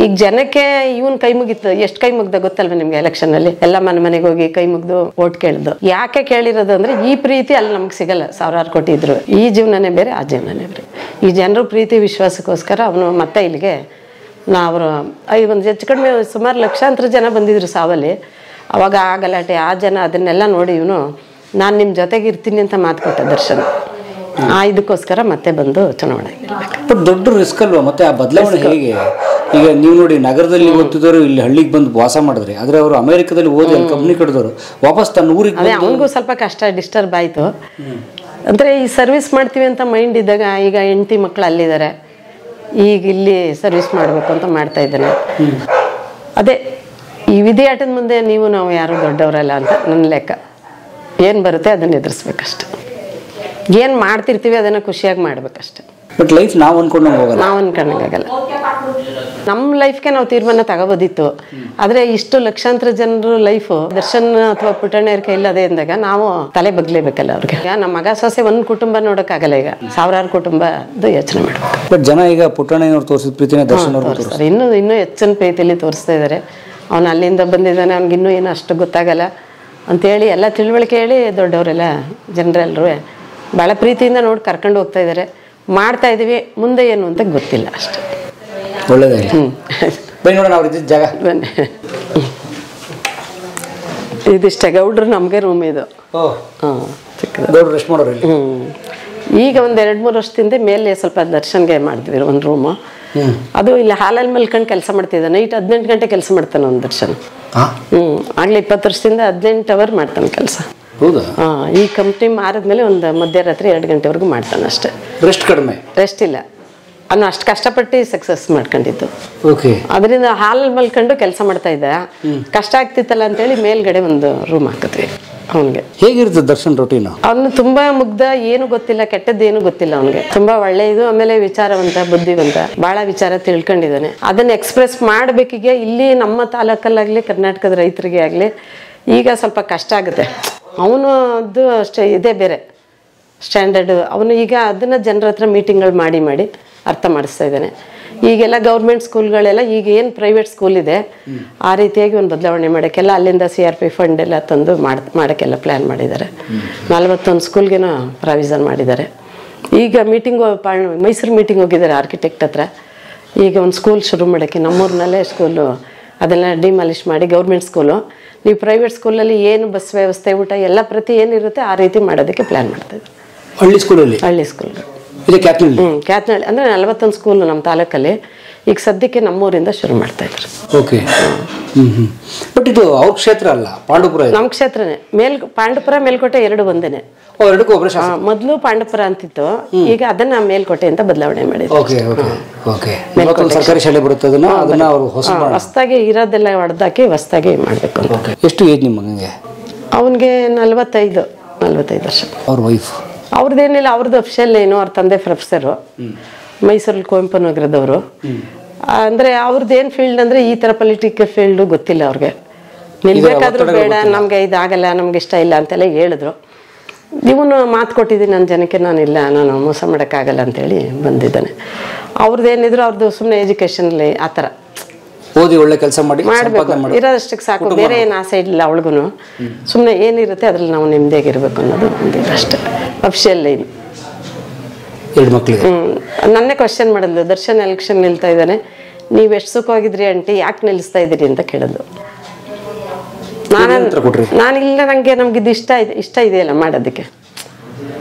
ಈಗ ಜನಕ್ಕೆ ಇವನ್ ಕೈ ಮುಗಿತ್ತು, ಎಷ್ಟು ಕೈ ಮುಗ್ದ ಗೊತ್ತಲ್ವ ನಿಮ್ಗೆ? ಎಲೆಕ್ಷನಲ್ಲಿ ಎಲ್ಲ ಮನೆಗೆ ಹೋಗಿ ಕೈ ಮುಗ್ದು ಓಟ್ ಕೇಳಿದ್ದು. ಯಾಕೆ ಕೇಳಿರೋದು ಅಂದ್ರೆ ಈ ಪ್ರೀತಿ ಅಲ್ಲಿ ನಮ್ಗೆ ಸಿಗಲ್ಲ, ಸಾವಿರಾರು ಕೋಟಿ ಇದ್ರು. ಈ ಜೀವನನೇ ಬೇರೆ, ಆ ಜೀವನನೇ ಬೇರೆ. ಈ ಜನರು ಪ್ರೀತಿ ವಿಶ್ವಾಸಕ್ಕೋಸ್ಕರ ಅವನು ಮತ್ತೆ ಇಲ್ಲಿಗೆ ಅವರು ಒಂದು ಹೆಚ್ಚು ಕಡಿಮೆ ಸುಮಾರು ಲಕ್ಷಾಂತರ ಜನ ಬಂದಿದ್ರು ಸಾವಲ್ಲಿ. ಅವಾಗ ಆ ಗಲಾಟೆ, ಆ ಜನ, ಅದನ್ನೆಲ್ಲ ನೋಡಿ ಇವನು ನಾನು ನಿಮ್ಮ ಜೊತೆಗೆ ಇರ್ತೀನಿ ಅಂತ ಮಾತು ಕೊಟ್ಟೆ ದರ್ಶನ್. ಇದಕ್ಕೋಸ್ಕರ ಮತ್ತೆ ಬಂದು ಚುನಾವಣೆ. ಬಟ್ ದೊಡ್ಡ ರಿಸ್ಕ್ ಅಲ್ವಾ ಮತ್ತೆ ಆ ಬದಲಾವಣೆ ಹೇಗೆ? ಈಗ ನೀವು ನೋಡಿ, ನಗರದಲ್ಲಿ ಓದ್ತಿದ್ದವರು ಇಲ್ಲಿ ಹಳ್ಳಿಗೆ ಬಂದು ವಾಸ ಮಾಡಿದ್ರಿ, ಆದರೆ ಅವರು ಅಮೆರಿಕದಲ್ಲಿ ಓದಿ ಅಲ್ಲಿ ಕಂಪ್ನಿ ಕಟ್ಟಿದವರು ವಾಪಸ್ ತನ್ನ ಊರಿಗೆ. ಅದೇ ಅವನಿಗೂ ಸ್ವಲ್ಪ ಕಷ್ಟ, ಡಿಸ್ಟರ್ಬ್ ಆಯಿತು. ಅಂದರೆ ಈ ಸರ್ವಿಸ್ ಮಾಡ್ತೀವಿ ಅಂತ ಮೈಂಡ್ ಇದ್ದಾಗ, ಈಗ ಹೆಂಡತಿ ಮಕ್ಕಳು ಅಲ್ಲಿದ್ದಾರೆ, ಈಗ ಇಲ್ಲಿ ಸರ್ವಿಸ್ ಮಾಡಬೇಕು ಅಂತ ಮಾಡ್ತಾ ಇದ್ದಾನೆ. ಅದೇ ಈ ವಿಧಿಯಾಟದ ಮುಂದೆ ನಾವು ಯಾರು ದೊಡ್ಡವರಲ್ಲ ಅಂತ ನನ್ನ ಲೆಕ್ಕ. ಏನು ಬರುತ್ತೆ ಅದನ್ನು ಎದುರಿಸ್ಬೇಕಷ್ಟೆ. ಏನು ಮಾಡ್ತಿರ್ತೀವಿ ಅದನ್ನು ಖುಷಿಯಾಗಿ ಮಾಡ್ಬೇಕಷ್ಟೆ. ಬಟ್ ಲೈಫ್ ನಾವು ಅನ್ಕೊಂಡಂಗೆ ಹೋಗಲ್ಲ, ನಾವು ಅನ್ಕೊಂಡಂಗಾಗಲ್ಲ. ನಮ್ಮ ಲೈಫ್ಗೆ ನಾವು ತೀರ್ಮಾನ ತಗೋಬೋದಿತ್ತು, ಆದರೆ ಇಷ್ಟು ಲಕ್ಷಾಂತರ ಜನರು ಲೈಫು ದರ್ಶನ್ ಅಥವಾ ಪುಟ್ಟಣ್ಣವ್ರ ಕೈಲಿ ಅದೇ ಅಂದಾಗ ನಾವು ತಲೆ ಬಗ್ಲೇಬೇಕಲ್ಲ ಅವ್ರಿಗೆ. ನಮ್ಮ ಮಗ ಸೊಸೆ ಒಂದು ಕುಟುಂಬ ನೋಡೋಕ್ಕಾಗಲ್ಲ, ಈಗ ಸಾವಿರಾರು ಕುಟುಂಬದ್ದು ಯೋಚನೆ ಮಾಡ್ಬೇಕು. ಬಟ್ ಜನ ಈಗ ಪುಟ್ಟಣ್ಣವ್ರು ತೋರಿಸಿದ ಪ್ರೀತಿನ ದರ್ಶನ್ ಅವ್ರು ತೋರಿಸ್ತಾರೆ, ಇನ್ನೂ ಹೆಚ್ಚಿನ ಪ್ರೀತಿಯಲ್ಲಿ ತೋರಿಸ್ತಾ ಇದ್ದಾರೆ. ಅವನು ಅಲ್ಲಿಂದ ಬಂದಿದ್ದಾನೆ, ಅವ್ನಿಗಿನ್ನೂ ಏನೂ ಅಷ್ಟು ಗೊತ್ತಾಗಲ್ಲ ಅಂಥೇಳಿ ಎಲ್ಲ ತಿಳುವಳಿಕೆ ಹೇಳಿ ದೊಡ್ಡವರೆಲ್ಲ ಜನರೆಲ್ಲರೂ ಭಾಳ ಪ್ರೀತಿಯಿಂದ ನೋಡಿ ಕರ್ಕೊಂಡು ಹೋಗ್ತಾ ಇದ್ದಾರೆ. ಮಾಡ್ತಾ ಇದ್ದೀವಿ, ಮುಂದೆ ಏನು ಅಂತ ಗೊತ್ತಿಲ್ಲ ಅಷ್ಟೆ. ಒಳ್ಳೆಯದಾಗಿ ಬನ್ನಿ ನೋಡೋಣ ಅವ್ರ ಇದ್ದಿದ್ದ ಜಾಗ. ಬನ್ನಿ, ಇದಿಷ್ಟೇ ಗೌಡ್ರು ನಮಗೆ ರೂಮ್ ಇದು. ಚಿಕ್ಕದು ಗೌಡ್ರು ರೆಸ್ಟ್ ಮಾಡೋರು. ಈಗ ಒಂದು 2-3 ವರ್ಷದಿಂದ ಮೇಲೆ ಸ್ವಲ್ಪ ದರ್ಶನ್ಗೆ ಮಾಡಿದ್ವಿ ಒಂದು ರೂಮು. ಅದು ಇಲ್ಲಿ ಹಾಲಲ್ಲಿ ಮಲ್ಕೊಂಡು ಕೆಲಸ ಮಾಡ್ತಿದ್ದ. ನೈಟ್ 18 ಗಂಟೆ ಕೆಲಸ ಮಾಡ್ತಾನೆ ಒಂದು ದರ್ಶನ್. ಆಗಲೇ 20 ವರ್ಷದಿಂದ 18 ಅವರ್ ಮಾಡ್ತಾನೆ ಕೆಲಸ. ಹೌದಾ? ಈ ಕಂಪ್ನಿ ಮಾರಿದ್ಮೇಲೆ ಒಂದು ಮಧ್ಯರಾತ್ರಿ 2 ಗಂಟೆವರೆಗೂ ಮಾಡ್ತಾನೆ ಅಷ್ಟೇ. ರೆಸ್ಟ್ ಕಡಿಮೆ? ರೆಸ್ಟ್ ಇಲ್ಲ, ಅವನು ಅಷ್ಟು ಕಷ್ಟಪಟ್ಟು ಸಕ್ಸಸ್ ಮಾಡ್ಕೊಂಡಿದ್ದು. ಓಕೆ. ಅದರಿಂದ ಹಾಲಲ್ಲಿ ಮಲ್ಕೊಂಡು ಕೆಲಸ ಮಾಡ್ತಾ ಇದ್ದ. ಕಷ್ಟ ಆಗ್ತಿತ್ತಲ್ಲ ಅಂತೇಳಿ ಮೇಲ್ಗಡೆ ಒಂದು ರೂಮ್ ಹಾಕಿದ್ವಿ ಅವನಿಗೆ. ಹೇಗಿರ್ತದೆ ದರ್ಶನ್ ರೊಟೀನ್? ಅವನು ತುಂಬಾ ಮುಗ್ಧ, ಏನು ಗೊತ್ತಿಲ್ಲ, ಕೆಟ್ಟದ್ದು ಏನು ಗೊತ್ತಿಲ್ಲ ಅವನಿಗೆ. ತುಂಬಾ ಒಳ್ಳೆಯದು, ಆಮೇಲೆ ವಿಚಾರವಂತ, ಬುದ್ಧಿವಂತ, ಬಹಳ ವಿಚಾರ ತಿಳ್ಕೊಂಡಿದ್ದಾನೆ. ಅದನ್ನ ಎಕ್ಸ್ಪ್ರೆಸ್ ಮಾಡ್ಬೇಕೀಗ ಇಲ್ಲಿ ನಮ್ಮ ತಾಲೂಕಲ್ಲಾಗ್ಲಿ ಕರ್ನಾಟಕದ ರೈತರಿಗೆ ಆಗ್ಲಿ ಈಗ ಸ್ವಲ್ಪ ಕಷ್ಟ ಆಗುತ್ತೆ. ಅವನದು ಅಷ್ಟೇ ಇದೇ ಬೇರೆ ಸ್ಟ್ಯಾಂಡರ್ಡ್. ಅವನು ಈಗ ಅದನ್ನ ಜನರ ಹತ್ರ ಮೀಟಿಂಗ್ಗಳು ಮಾಡಿ ಅರ್ಥ ಮಾಡಿಸ್ತಾ ಇದ್ದಾನೆ. ಈಗೆಲ್ಲ ಗೌರ್ಮೆಂಟ್ ಸ್ಕೂಲ್ಗಳೆಲ್ಲ ಈಗ ಏನು ಪ್ರೈವೇಟ್ ಸ್ಕೂಲ್ ಇದೆ ಆ ರೀತಿಯಾಗಿ ಒಂದು ಬದಲಾವಣೆ ಮಾಡೋಕ್ಕೆಲ್ಲ ಅಲ್ಲಿಂದ CRP ಫಂಡ್ ಎಲ್ಲ ತಂದು ಮಾಡೋಕ್ಕೆಲ್ಲ ಪ್ಲ್ಯಾನ್ ಮಾಡಿದ್ದಾರೆ. 41 ಸ್ಕೂಲ್ಗೇನೋ ಪ್ರಾವಿಷನ್ ಮಾಡಿದ್ದಾರೆ. ಈಗ ಮೈಸೂರು ಮೀಟಿಂಗ್ ಹೋಗಿದ್ದಾರೆ ಆರ್ಕಿಟೆಕ್ಟ್ ಹತ್ರ. ಈಗ ಒಂದು ಸ್ಕೂಲ್ ಶುರು ಮಾಡೋಕ್ಕೆ ನಮ್ಮೂರಿನಲ್ಲೇ ಸ್ಕೂಲು ಅದೆಲ್ಲ ಡಿಮಾಲಿಷ್ ಮಾಡಿ ಗೌರ್ಮೆಂಟ್ ಸ್ಕೂಲು, ನೀವು ಪ್ರೈವೇಟ್ ಸ್ಕೂಲಲ್ಲಿ ಏನು ಬಸ್ ವ್ಯವಸ್ಥೆ, ಊಟ ಎಲ್ಲ ಪ್ರತಿ ಏನಿರುತ್ತೆ ಆ ರೀತಿ ಮಾಡೋದಕ್ಕೆ ಪ್ಲ್ಯಾನ್ ಮಾಡ್ತಾಯಿದ್ದಾರೆ. ಹಳ್ಳಿ ಸ್ಕೂಲಲ್ಲಿ? ಹಳ್ಳಿ ಸ್ಕೂಲ್ ಕ್ಯಾತ್ನಳ್ಳಿ ಅಂದರೆ 41 ಸ್ಕೂಲ್ ನಮ್ಮ ತಾಲೂಕಲ್ಲಿ. ಈಗ ಸದ್ಯಕ್ಕೆ ನಮ್ಮೂರಿಂದ ಶುರು ಮಾಡ್ತಾ ಇದ್ದಾರೆ. ಓಕೆ. ಬಟ್ ಇದು ಅವ್ರ ಕ್ಷೇತ್ರ ಅಲ್ಲ, ಪಾಂಡುಪುರ ನಮ್ಮ ಕ್ಷೇತ್ರನೇ. ಪಾಂಡುಪುರ ಮೇಲ್ಕೋಟೆ ಎರಡು ಒಂದೇನೆ. ಎರಡಕ್ಕೂ ಒಬ್ಬರೇ ಶಾಸಕ. ಮೊದಲು ಪಾಂಡುಪುರ ಅಂತಿತ್ತು, ಈಗ ಅದನ್ನ ಮೇಲ್ಕೋಟೆ ಅಂತ ಬದಲಾವಣೆ ಮಾಡಿದ್ರು. Okay okay okay. ಸರ್ಕಾರಿ ಶಾಲೆ ಬರುತ್ತೆ, ಅದನ್ನ ಅವರು ಹೊಸದಾಗಿ ಇರೋದೆಲ್ಲ ಹೊಡೆದಾಕಿ ಹೊಸದಾಗಿ ಮಾಡಬೇಕು ಅಂತ. ಎಷ್ಟು ಏಜ್ ನಿಮ್ಮ ಮಗನಿಗೆ? ಅವನಿಗೆ 45 ವರ್ಷ. ಅವ್ರ ವೈಫ್? ಅವ್ರದ್ದೇನಿಲ್ಲ, ಅವ್ರದ್ದು ಅಫಿಷಿಯಲ್ ಏನು, ಅವ್ರ ತಂದೆ ಪ್ರೊಫೆಸರು, ಮೈಸೂರಲ್ಲಿ ಕುವೆಂಪು ನಗರದವರು. ಅಂದರೆ ಅವ್ರದ್ದು ಏನು ಫೀಲ್ಡ್ ಅಂದರೆ ಈ ಥರ ಪೊಲಿಟಿಕಲ್ ಫೀಲ್ಡು ಗೊತ್ತಿಲ್ಲ ಅವ್ರಿಗೆ. ನಿಲ್ಬೇಕಾದ್ರೂ ಬೇಡ, ನಮಗೆ ಇದಾಗಲ್ಲ, ನಮ್ಗೆ ಇಷ್ಟ ಇಲ್ಲ ಅಂತೆಲ್ಲ ಹೇಳಿದ್ರು. ಇವನು ಮಾತು ಕೊಟ್ಟಿದ್ದೀನಿ ನನ್ನ ಜನಕ್ಕೆ, ನಾನಿಲ್ಲ, ನಾನು ಮೋಸ ಮಾಡೋಕ್ಕಾಗಲ್ಲ ಅಂತೇಳಿ ಬಂದಿದ್ದಾನೆ. ಅವ್ರದ್ದೇನಿದ್ರು ಅವ್ರದ್ದು ಸುಮ್ಮನೆ ಎಜುಕೇಷನಲ್ಲಿ ಆ ಥರ ಓದಿ ಒಳ್ಳೆ ಕೆಲಸ ಮಾಡಬೇಕು, ಇರೋದಷ್ಟಕ್ಕೆ ಸಾಕು, ಬೇರೆ ಏನು ಆಸೆ ಇಲ್ಲ ಅವಳಿಗೂ. ಸುಮ್ಮನೆ ಏನಿರುತ್ತೆ ಅದ್ರಲ್ಲಿ ನಾವು ನೆಮ್ಮದಿಯಾಗಿರ್ಬೇಕು ಅನ್ನೋದು ಒಂದಿದೆ ಅಷ್ಟೇ. Official line. 2 ಮಕ್ಕಳಿಗೆ. ನನ್ನೇ ಕ್ವಶನ್ ಮಾಡಿದ್ಲು, ದರ್ಶನ್ ಎಲೆಕ್ಷನ್ ನಿಲ್ತಾ ಇದ್ದಾನೆ, ನೀವು ಎಷ್ಟು ಸುಖವಾಗಿದ್ರಿ ಆಂಟಿ, ಯಾಕೆ ನಿಲ್ಲಿಸ್ತಾ ಇದ್ದೀರಿ ಅಂತ ಕೇಳಿದ್ಲು. ನಾನಿಲ್ಲ, ನಮ್ಗಿದು ಇಷ್ಟ ಇದೆಯಲ್ಲ ಮಾಡೋದಕ್ಕೆ.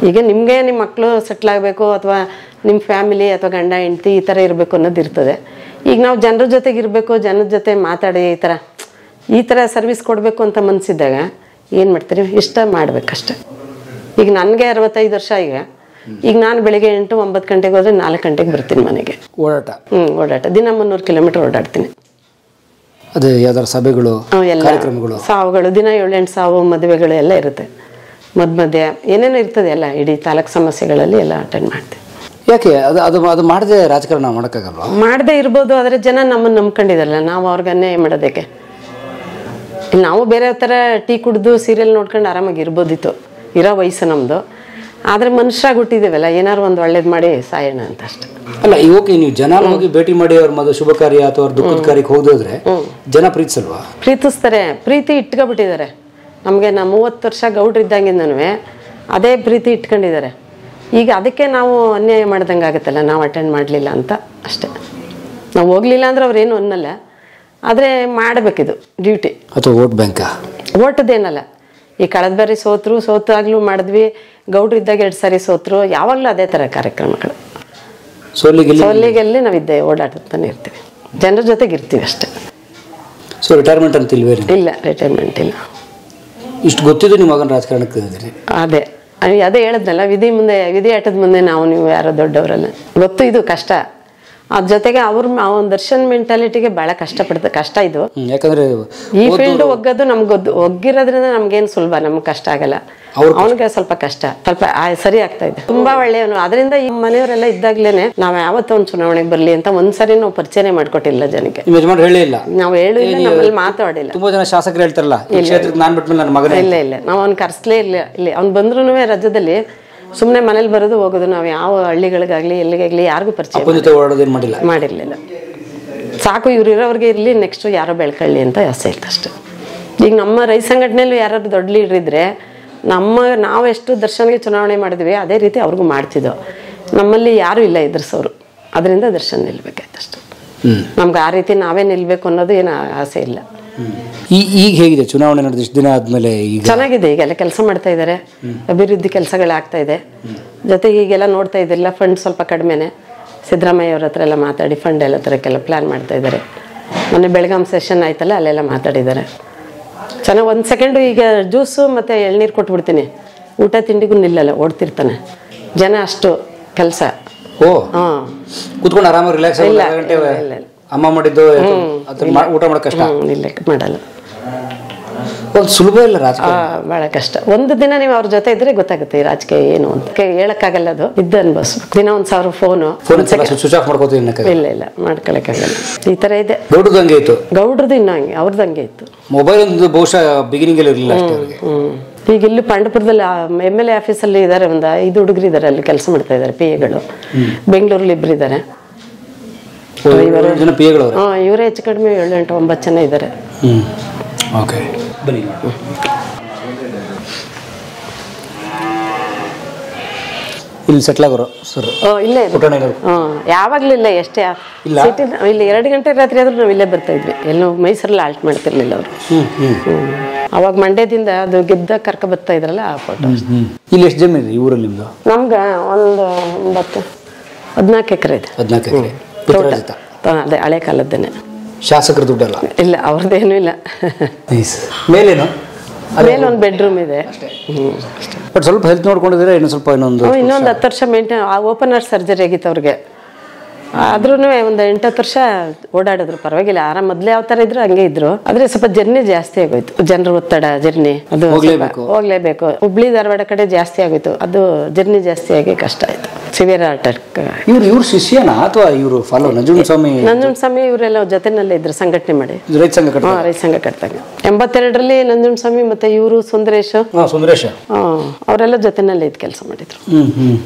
ಈಗ ನಿಮಗೆ ನಿಮ್ಮ ಮಕ್ಕಳು ಸೆಟ್ಲ್ ಆಗಬೇಕು, ಅಥವಾ ನಿಮ್ಮ ಫ್ಯಾಮಿಲಿ ಅಥವಾ ಗಂಡ ಹೆಂಡತಿ ಈ ಥರ ಇರಬೇಕು ಅನ್ನೋದು ಇರ್ತದೆ. ಈಗ ನಾವು ಜನರ ಜೊತೆಗೆ ಇರಬೇಕು, ಜನರ ಜೊತೆ ಮಾತಾಡಿ ಈ ಥರ ಸರ್ವಿಸ್ ಕೊಡಬೇಕು ಅಂತ ಮನಸ್ಸಿದ್ದಾಗ ಏನು ಮಾಡ್ತೀರಿ, ಇಷ್ಟ ಮಾಡಬೇಕಷ್ಟೆ. ಈಗ ನನಗೆ 65 ವರ್ಷ. ಈಗ ನಾನು ಬೆಳಿಗ್ಗೆ 8-9 ಗಂಟೆಗೆ ಹೋದರೆ 4 ಗಂಟೆಗೆ ಬರ್ತೀನಿ ಮನೆಗೆ. ಓಡಾಟ. ಓಡಾಟ ದಿನ 300 ಕಿಲೋಮೀಟರ್ ಓಡಾಡ್ತೀನಿ. ಅದೇ ಯಾವ್ದಾರ ಸಭೆಗಳು, ಕಾರ್ಯಕ್ರಮಗಳು, ಸಾವುಗಳು, ದಿನ 7-8 ಸಾವು, ಮದುವೆಗಳು ಎಲ್ಲ ಇರುತ್ತೆ. ಮಧ್ಯ ಏನೇನೋ ಇರ್ತದೆ ಎಲ್ಲ, ಇಡೀ ತಾಲೂಕು ಸಮಸ್ಯೆಗಳಲ್ಲಿ ಎಲ್ಲ ಅಟೆಂಡ್ ಮಾಡ್ತೀವಿ. ಯಾಕೆ ಅದು ಮಾಡದೆ ರಾಜಕಾರಣ ಮಾಡೋಕ್ಕಾಗಲ್ವಾ? ಮಾಡದೇ ಇರ್ಬೋದು, ಆದರೆ ಜನ ನಮ್ಮನ್ನು ನಂಬ್ಕೊಂಡಿದಾರಲ್ಲ, ನಾವು ಅವ್ರಿಗೆ ಅನ್ಯಾಯ ಮಾಡೋದಕ್ಕೆ. ನಾವು ಬೇರೆ ಥರ ಟೀ ಕುಡಿದು ಸೀರಿಯಲ್ ನೋಡ್ಕೊಂಡು ಆರಾಮಾಗಿ ಇರ್ಬೋದಿತ್ತು, ಇರೋ ವಯಸ್ಸು ನಮ್ಮದು. ಆದರೆ ಮನುಷ್ಯರಾಗಿ ಹುಟ್ಟಿದ್ದೇವಲ್ಲ, ಏನಾರು ಒಂದು ಒಳ್ಳೇದು ಮಾಡಿ ಸಾಯೋಣ ಅಂತ ಅಷ್ಟೆ. ಅಲ್ಲ, ಇವಾಗ ನೀವು ಜನ ಹೋಗಿ ಭೇಟಿ ಮಾಡಿ ಅವ್ರ ಮದುವೆ ಶುಭ ಕಾರ್ಯ ಅಥವಾ ಅವ್ರ ದುಃಖದ ಕಾರ್ಯಕ್ಕೆ ಹೋದ್ರೆ ಜನ ಪ್ರೀತಿಸಲ್ವಾ? ಪ್ರೀತಿಸ್ತಾರೆ, ಪ್ರೀತಿ ಇಟ್ಕೊಬಿಟ್ಟಿದ್ದಾರೆ ನಮಗೆ. ನಾ 30 ವರ್ಷ ಗೌಡ್ರಿದ್ದಂಗಿಂದನೂ ಅದೇ ಪ್ರೀತಿ ಇಟ್ಕೊಂಡಿದ್ದಾರೆ. ಈಗ ಅದಕ್ಕೆ ನಾವು ಅನ್ಯಾಯ ಮಾಡ್ದಂಗೆ ಆಗುತ್ತಲ್ಲ, ನಾವು ಅಟೆಂಡ್ ಮಾಡಲಿಲ್ಲ ಅಂತ ಅಷ್ಟೆ. ನಾವು ಹೋಗ್ಲಿಲ್ಲ ಅಂದ್ರೆ ಅವ್ರೇನು ಅನ್ನಲ್ಲ, ಆದರೆ ಮಾಡಬೇಕಿದು ಡ್ಯೂಟಿ. ಅಥವಾ ವೋಟ್ ಬ್ಯಾಂಕ? ಓಟದೇನಲ್ಲ. ಈ ಕಳೆದ ಬಾರಿ ಸೋತಾಗ್ಲೂ ಮಾಡಿದ್ವಿ, ಗೌಡ್ರಿದ್ದಾಗ 2 ಸಾರಿ ಸೋತರು, ಯಾವಾಗಲೂ ಅದೇ ಥರ ಕಾರ್ಯಕ್ರಮಗಳು. ಸೋಲಿಗೆಲ್ಲಿ ನಾವಿದ್ದೆ ಓಡಾಡ್ತಾನೆ ಇರ್ತೀವಿ, ಜನರ ಜೊತೆಗೆ ಇರ್ತೀವಿ ಅಷ್ಟೇ. ಸೊ ರಿಟೈರ್ಮೆಂಟ್ ಅಂತ ಇಲ್ಲ, ರಿಟೈರ್ಮೆಂಟ್ ಇಲ್ಲ. ಇಷ್ಟು ಗೊತ್ತಿದ್ದು ನಿಮ್ಮ ಮಗನ ರಾಜಕಾರಣಕ್ಕೆ ಅದೇ ಹೇಳಿದ್ನಲ್ಲ, ವಿಧಿ ಆಟದ ಮುಂದೆ ನೀವು ಯಾರೋ ದೊಡ್ಡವರಲ್ಲ. ಗೊತ್ತು ಇದು ಕಷ್ಟ. ಅದ್ರ ಜೊತೆಗೆ ಅವನ ದರ್ಶನ್ ಮೆಂಟಾಲಿಟಿಗೆ ಬಹಳ ಕಷ್ಟ ಇದು. ಯಾಕಂದ್ರೆ ಈ ಫೀಲ್ಡ್ ಒಗ್ಗೋದು ನಮ್ಗೆ ಒಗ್ಗಿರೋದ್ರಿಂದ ನಮ್ಗೇನು ಸುಲಭ, ನಮ್ಗೆ ಕಷ್ಟ ಆಗಲ್ಲ. ಅವನಿಗೆ ಸ್ವಲ್ಪ ಕಷ್ಟ, ಸ್ವಲ್ಪ ಸರಿ ಆಗ್ತಾ ಇದೆ. ತುಂಬಾ ಒಳ್ಳೆಯವನು. ಅದರಿಂದ ಈ ಮನೆಯವರೆಲ್ಲ ಇದ್ದಾಗ್ಲೇನೆ ನಾವ್ ಯಾವತ್ತೂ ಒಂದು ಚುನಾವಣೆಗೆ ಬರ್ಲಿ ಅಂತ ಒಂದ್ಸರಿ ನಾವು ಪರಿಚಯನೇ ಮಾಡ್ಕೊಟ್ಟಿಲ್ಲ ಜನಕ್ಕೆ. ನಾವು ಹೇಳಿಲ್ಲ, ನಮ್ಮಲ್ಲಿ ಮಾತಾಡಿಲ್ಲ. ತುಂಬಾ ಜನ ಶಾಸಕರು ಹೇಳ್ತಾರಲ್ಲ, ಇಲ್ಲ ನಾವು ಅವ್ನು ಕರ್ಸ್ಲೇ ಇಲ್ಲ. ಇಲ್ಲಿ ಅವ್ನು ಬಂದ್ರು ರಾಜ್ಯದಲ್ಲಿ ಸುಮ್ಮನೆ ಮನೇಲಿ ಬರೋದು ಹೋಗೋದು. ನಾವು ಯಾವ ಹಳ್ಳಿಗಳಿಗಾಗ್ಲಿ ಎಲ್ಲಿಗಾಗ್ಲಿ ಯಾರಿಗೂ ಪರಿಚಯ ಮಾಡಿರ್ಲಿಲ್ಲ. ಸಾಕು ಇವ್ರು ಇರೋವ್ರಿಗೆ ಇರಲಿ, ನೆಕ್ಸ್ಟ್ ಯಾರೋ ಬೆಳ್ಕೊಳ್ಳಿ ಅಂತ ಆಸೆ ಇತ್ತು ಅಷ್ಟೆ. ಈಗ ನಮ್ಮ ರೈತ ಸಂಘಟನೆಯಲ್ಲೂ ಯಾರಾದ್ರು ದೊಡ್ಡ ಲೀಡರ್ ಇದ್ರೆ ನಾವೆಷ್ಟು ದರ್ಶನ್ಗೆ ಚುನಾವಣೆ ಮಾಡಿದ್ವಿ ಅದೇ ರೀತಿ ಅವ್ರಿಗೂ ಮಾಡ್ತಿದ್ದೋ. ನಮ್ಮಲ್ಲಿ ಯಾರೂ ಇಲ್ಲ ಎದುರಿಸೋರು, ಅದರಿಂದ ದರ್ಶನ್ ನಿಲ್ಬೇಕಾಯ್ತು ಅಷ್ಟೆ. ನಮ್ಗೆ ಆ ರೀತಿ ನಾವೇ ನಿಲ್ಬೇಕು ಅನ್ನೋದು ಏನು ಆಸೆ ಇಲ್ಲ. ಈಗ ಹೇಗಿದೆ ಚುನಾವಣೆ ನಡೆದ ಇಷ್ಟು ದಿನ ಆದ್ಮೇಲೆ? ಈಗ ಚೆನ್ನಾಗಿದೆ, ಈಗೆಲ್ಲ ಕೆಲಸ ಮಾಡ್ತಾ ಇದ್ದಾರೆ, ಅಭಿವೃದ್ಧಿ ಕೆಲಸಗಳಾಗ್ತಾ ಇದೆ. ಜೊತೆಗೆ ಈಗೆಲ್ಲ ನೋಡ್ತಾ ಇದ್ದಿಲ್ಲ, ಫಂಡ್ ಸ್ವಲ್ಪ ಕಡಿಮೆನೆ. ಸಿದ್ದರಾಮಯ್ಯ ಅವ್ರ ಹತ್ರ ಎಲ್ಲ ಮಾತಾಡಿ ಫಂಡ್ ಎಲ್ಲ ತರಕ್ಕೆಲ್ಲ ಪ್ಲ್ಯಾನ್ ಮಾಡ್ತಾ ಇದ್ದಾರೆ. ಮೊನ್ನೆ ಬೆಳಗಾಂ ಸೆಷನ್ ಆಯ್ತಲ್ಲ, ಅಲ್ಲೆಲ್ಲ ಮಾತಾಡಿದ್ದಾರೆ. ಚೆನ್ನಾಗಿ 1 ಸೆಕೆಂಡು ಈಗ ಜ್ಯೂಸು ಮತ್ತು ಎಳ್ನೀರು ಕೊಟ್ಬಿಡ್ತೀನಿ, ಊಟ ತಿಂಡಿಗೂ ನಿಲ್ಲಲ್ಲ, ಓಡ್ತಿರ್ತಾನೆ. ಜನ ಅಷ್ಟು ಕೆಲಸ. ಕೂತ್ಕೊಂಡು ಆರಾಮಾಗಿ ರಿಲ್ಯಾಕ್ಸ್ ಇಲ್ಲ, ಅಮ್ಮ ಮಾಡಿದ್ದು ಊಟ ಮಾಡೋಕೆ ಕಷ್ಟ ಇಲ್ಲ, ಮಾಡಲ್ಲ. ಸುಲಭ ಇಲ್ಲ ರಾಜಕೀಯ, ಬಹಳ ಕಷ್ಟ. ಒಂದು ದಿನ ನೀವು ಅವ್ರ ಜೊತೆ ಇದ್ರೆ ಗೊತ್ತಾಗುತ್ತೆ ಈ ರಾಜಕೀಯ ಏನು ಅಂತ. ಹೇಳಕ್ಕಾಗಲ್ಲ, ಅದು ಇದ್ದ ಅನ್ಭವಿಸ್ಬೇಕು. ದಿನ 1,000 ಫೋನ್ ಸ್ವಿಚ್ ಆಫ್ ಮಾಡ್ಕೋತೀನಿ. ಇಲ್ಲ ಮಾಡ್ಕೊಳಕ್ಕಾಗಲ್ಲ. ಈ ತರ ಇದೆ. ಗೌಡ್ರದ್ದು ಹಂಗೆ ಇತ್ತು, ಗೌಡ್ರದ್ದು ಇನ್ನೂ ಹಂಗೆ, ಅವ್ರದ್ದು ಹಂಗೆ ಇತ್ತು. ಮೊಬೈಲ್ ಒಂದು ಬಹುಶಃ ಬಿಗಿನಿಂಗ್ ಅಲ್ಲಿ ಇರಲಿಲ್ಲ. ಈಗ ಇಲ್ಲಿ ಪಾಂಡಪುರದಲ್ಲಿ MLA ಆಫೀಸಲ್ಲಿ ಇದ್ದಾರೆ, ಒಂದು 5 ಹುಡುಗರು ಇದ್ದಾರೆ ಅಲ್ಲಿ ಕೆಲಸ ಮಾಡ್ತಾ ಇದ್ದಾರೆ, PAಗಳು. ಬೆಂಗಳೂರಲ್ಲಿ 2 ಇದ್ದಾರೆ. ಇವರೇ ಹೆಚ್ಚು ಕಡಿಮೆ 7-8-9 ಜನ ಇದ್ದಾರೆ. ಇಲ್ಲಿ ಸೆಟ್ಲ್ ಆಗೋರು ಸರ್? ಇಲ್ಲೇ ಯಾವಾಗ್ಲೂ ಇಲ್ಲ, ಎಷ್ಟೇ ಇಲ್ಲಿ 2 ಗಂಟೆ ರಾತ್ರಿ ಆದ್ರೂ ನಾವು ಇಲ್ಲೇ ಬರ್ತಾ ಇದ್ವಿ. ಎಲ್ಲೋ ಮೈಸೂರಲ್ಲಿ ಆಲ್ಟ್ ಮಾಡ್ತಿರ್ಲಿಲ್ಲ ಅವರು. ಅವಾಗ ಮಂಡ್ಯದಿಂದ ಅದು ಗೆದ್ದ ಕರ್ಕ ಬರ್ತಾ ಇದ್ರಲ್ಲ, ಆ ಫೋಟೋ. ಇಲ್ಲಿ ಎಷ್ಟು ಜಮೀನು ಇದೆ ಈ ಊರಲ್ಲಿ ನಿಮ್ದು? ನಮ್ಗೆ ಒಂದು 14 ಎಕರೆ ಇದೆ. 14 ಎಕರೆ ಅದೇ ಹಳೆ ಕಾಲದ್ದೇನೆ. ಶಾಸಕರ ದುಡ್ಡಲ್ಲ? ಇಲ್ಲ, ಅವ್ರದ್ದೇನೂ ಇಲ್ಲ. ಮೇಲೇನು? ಮೇಲೆ ಒಂದು ಬೆಡ್ರೂಮ್ ಇದೆ. ಬಟ್ ಸ್ವಲ್ಪ ಹೆಲ್ತ್ ನೋಡ್ಕೊಂಡಿದ್ರೆ ಇನ್ನೊಂದು 10 ವರ್ಷ ಮೇಂಟೈನ್. ಓಪನ್ ಹಾರ್ಟ್ ಸರ್ಜರಿ ಆಗಿತ್ತು ಅವ್ರಿಗೆ. ಆದ್ರೂ ಒಂದು 8-10 ವರ್ಷ ಓಡಾಡಿದ್ರು, ಪರವಾಗಿಲ್ಲ, ಆರಾಮ್. ಮೊದ್ಲೇ ಯಾವ ತರ ಇದ್ರು ಹಂಗೆ ಇದ್ರು. ಆದ್ರೆ ಸ್ವಲ್ಪ ಜರ್ನಿ ಜಾಸ್ತಿ ಆಗೋಯ್ತು, ಜನರ ಒತ್ತಡ, ಜರ್ನಿ ಅದು ಹೋಗ್ಲೇಬೇಕು. ಹುಬ್ಳಿ ಧಾರವಾಡ ಕಡೆ ಜಾಸ್ತಿ ಆಗೋಯ್ತು, ಅದು ಜರ್ನಿ ಜಾಸ್ತಿ ಆಗಿ ಕಷ್ಟ ಆಯ್ತು. Severe attack. ಇವ್ರ ಶಿಷ್ಯನಾ ಅಥವಾ ಇವರು ಫಾಲೋ? ನಂಜುಂಡಸ್ವಾಮಿ ಇವರೆಲ್ಲ ಜೊತೆನಲ್ಲೇ ಇದ್ರು, ಸಂಘಟನೆ ಮಾಡಿ ರೈತ ಸಂಘ ಕಟ್ಟಾಗ 82ರಲ್ಲಿ ನಂಜುಂಡಸ್ವಾಮಿ ಮತ್ತೆ ಇವರು ಸುಂದರೇಶ್ ಅವರೆಲ್ಲ ಜೊತೆನಲ್ಲೇ ಇದ್ ಕೆಲಸ ಮಾಡಿದ್ರು.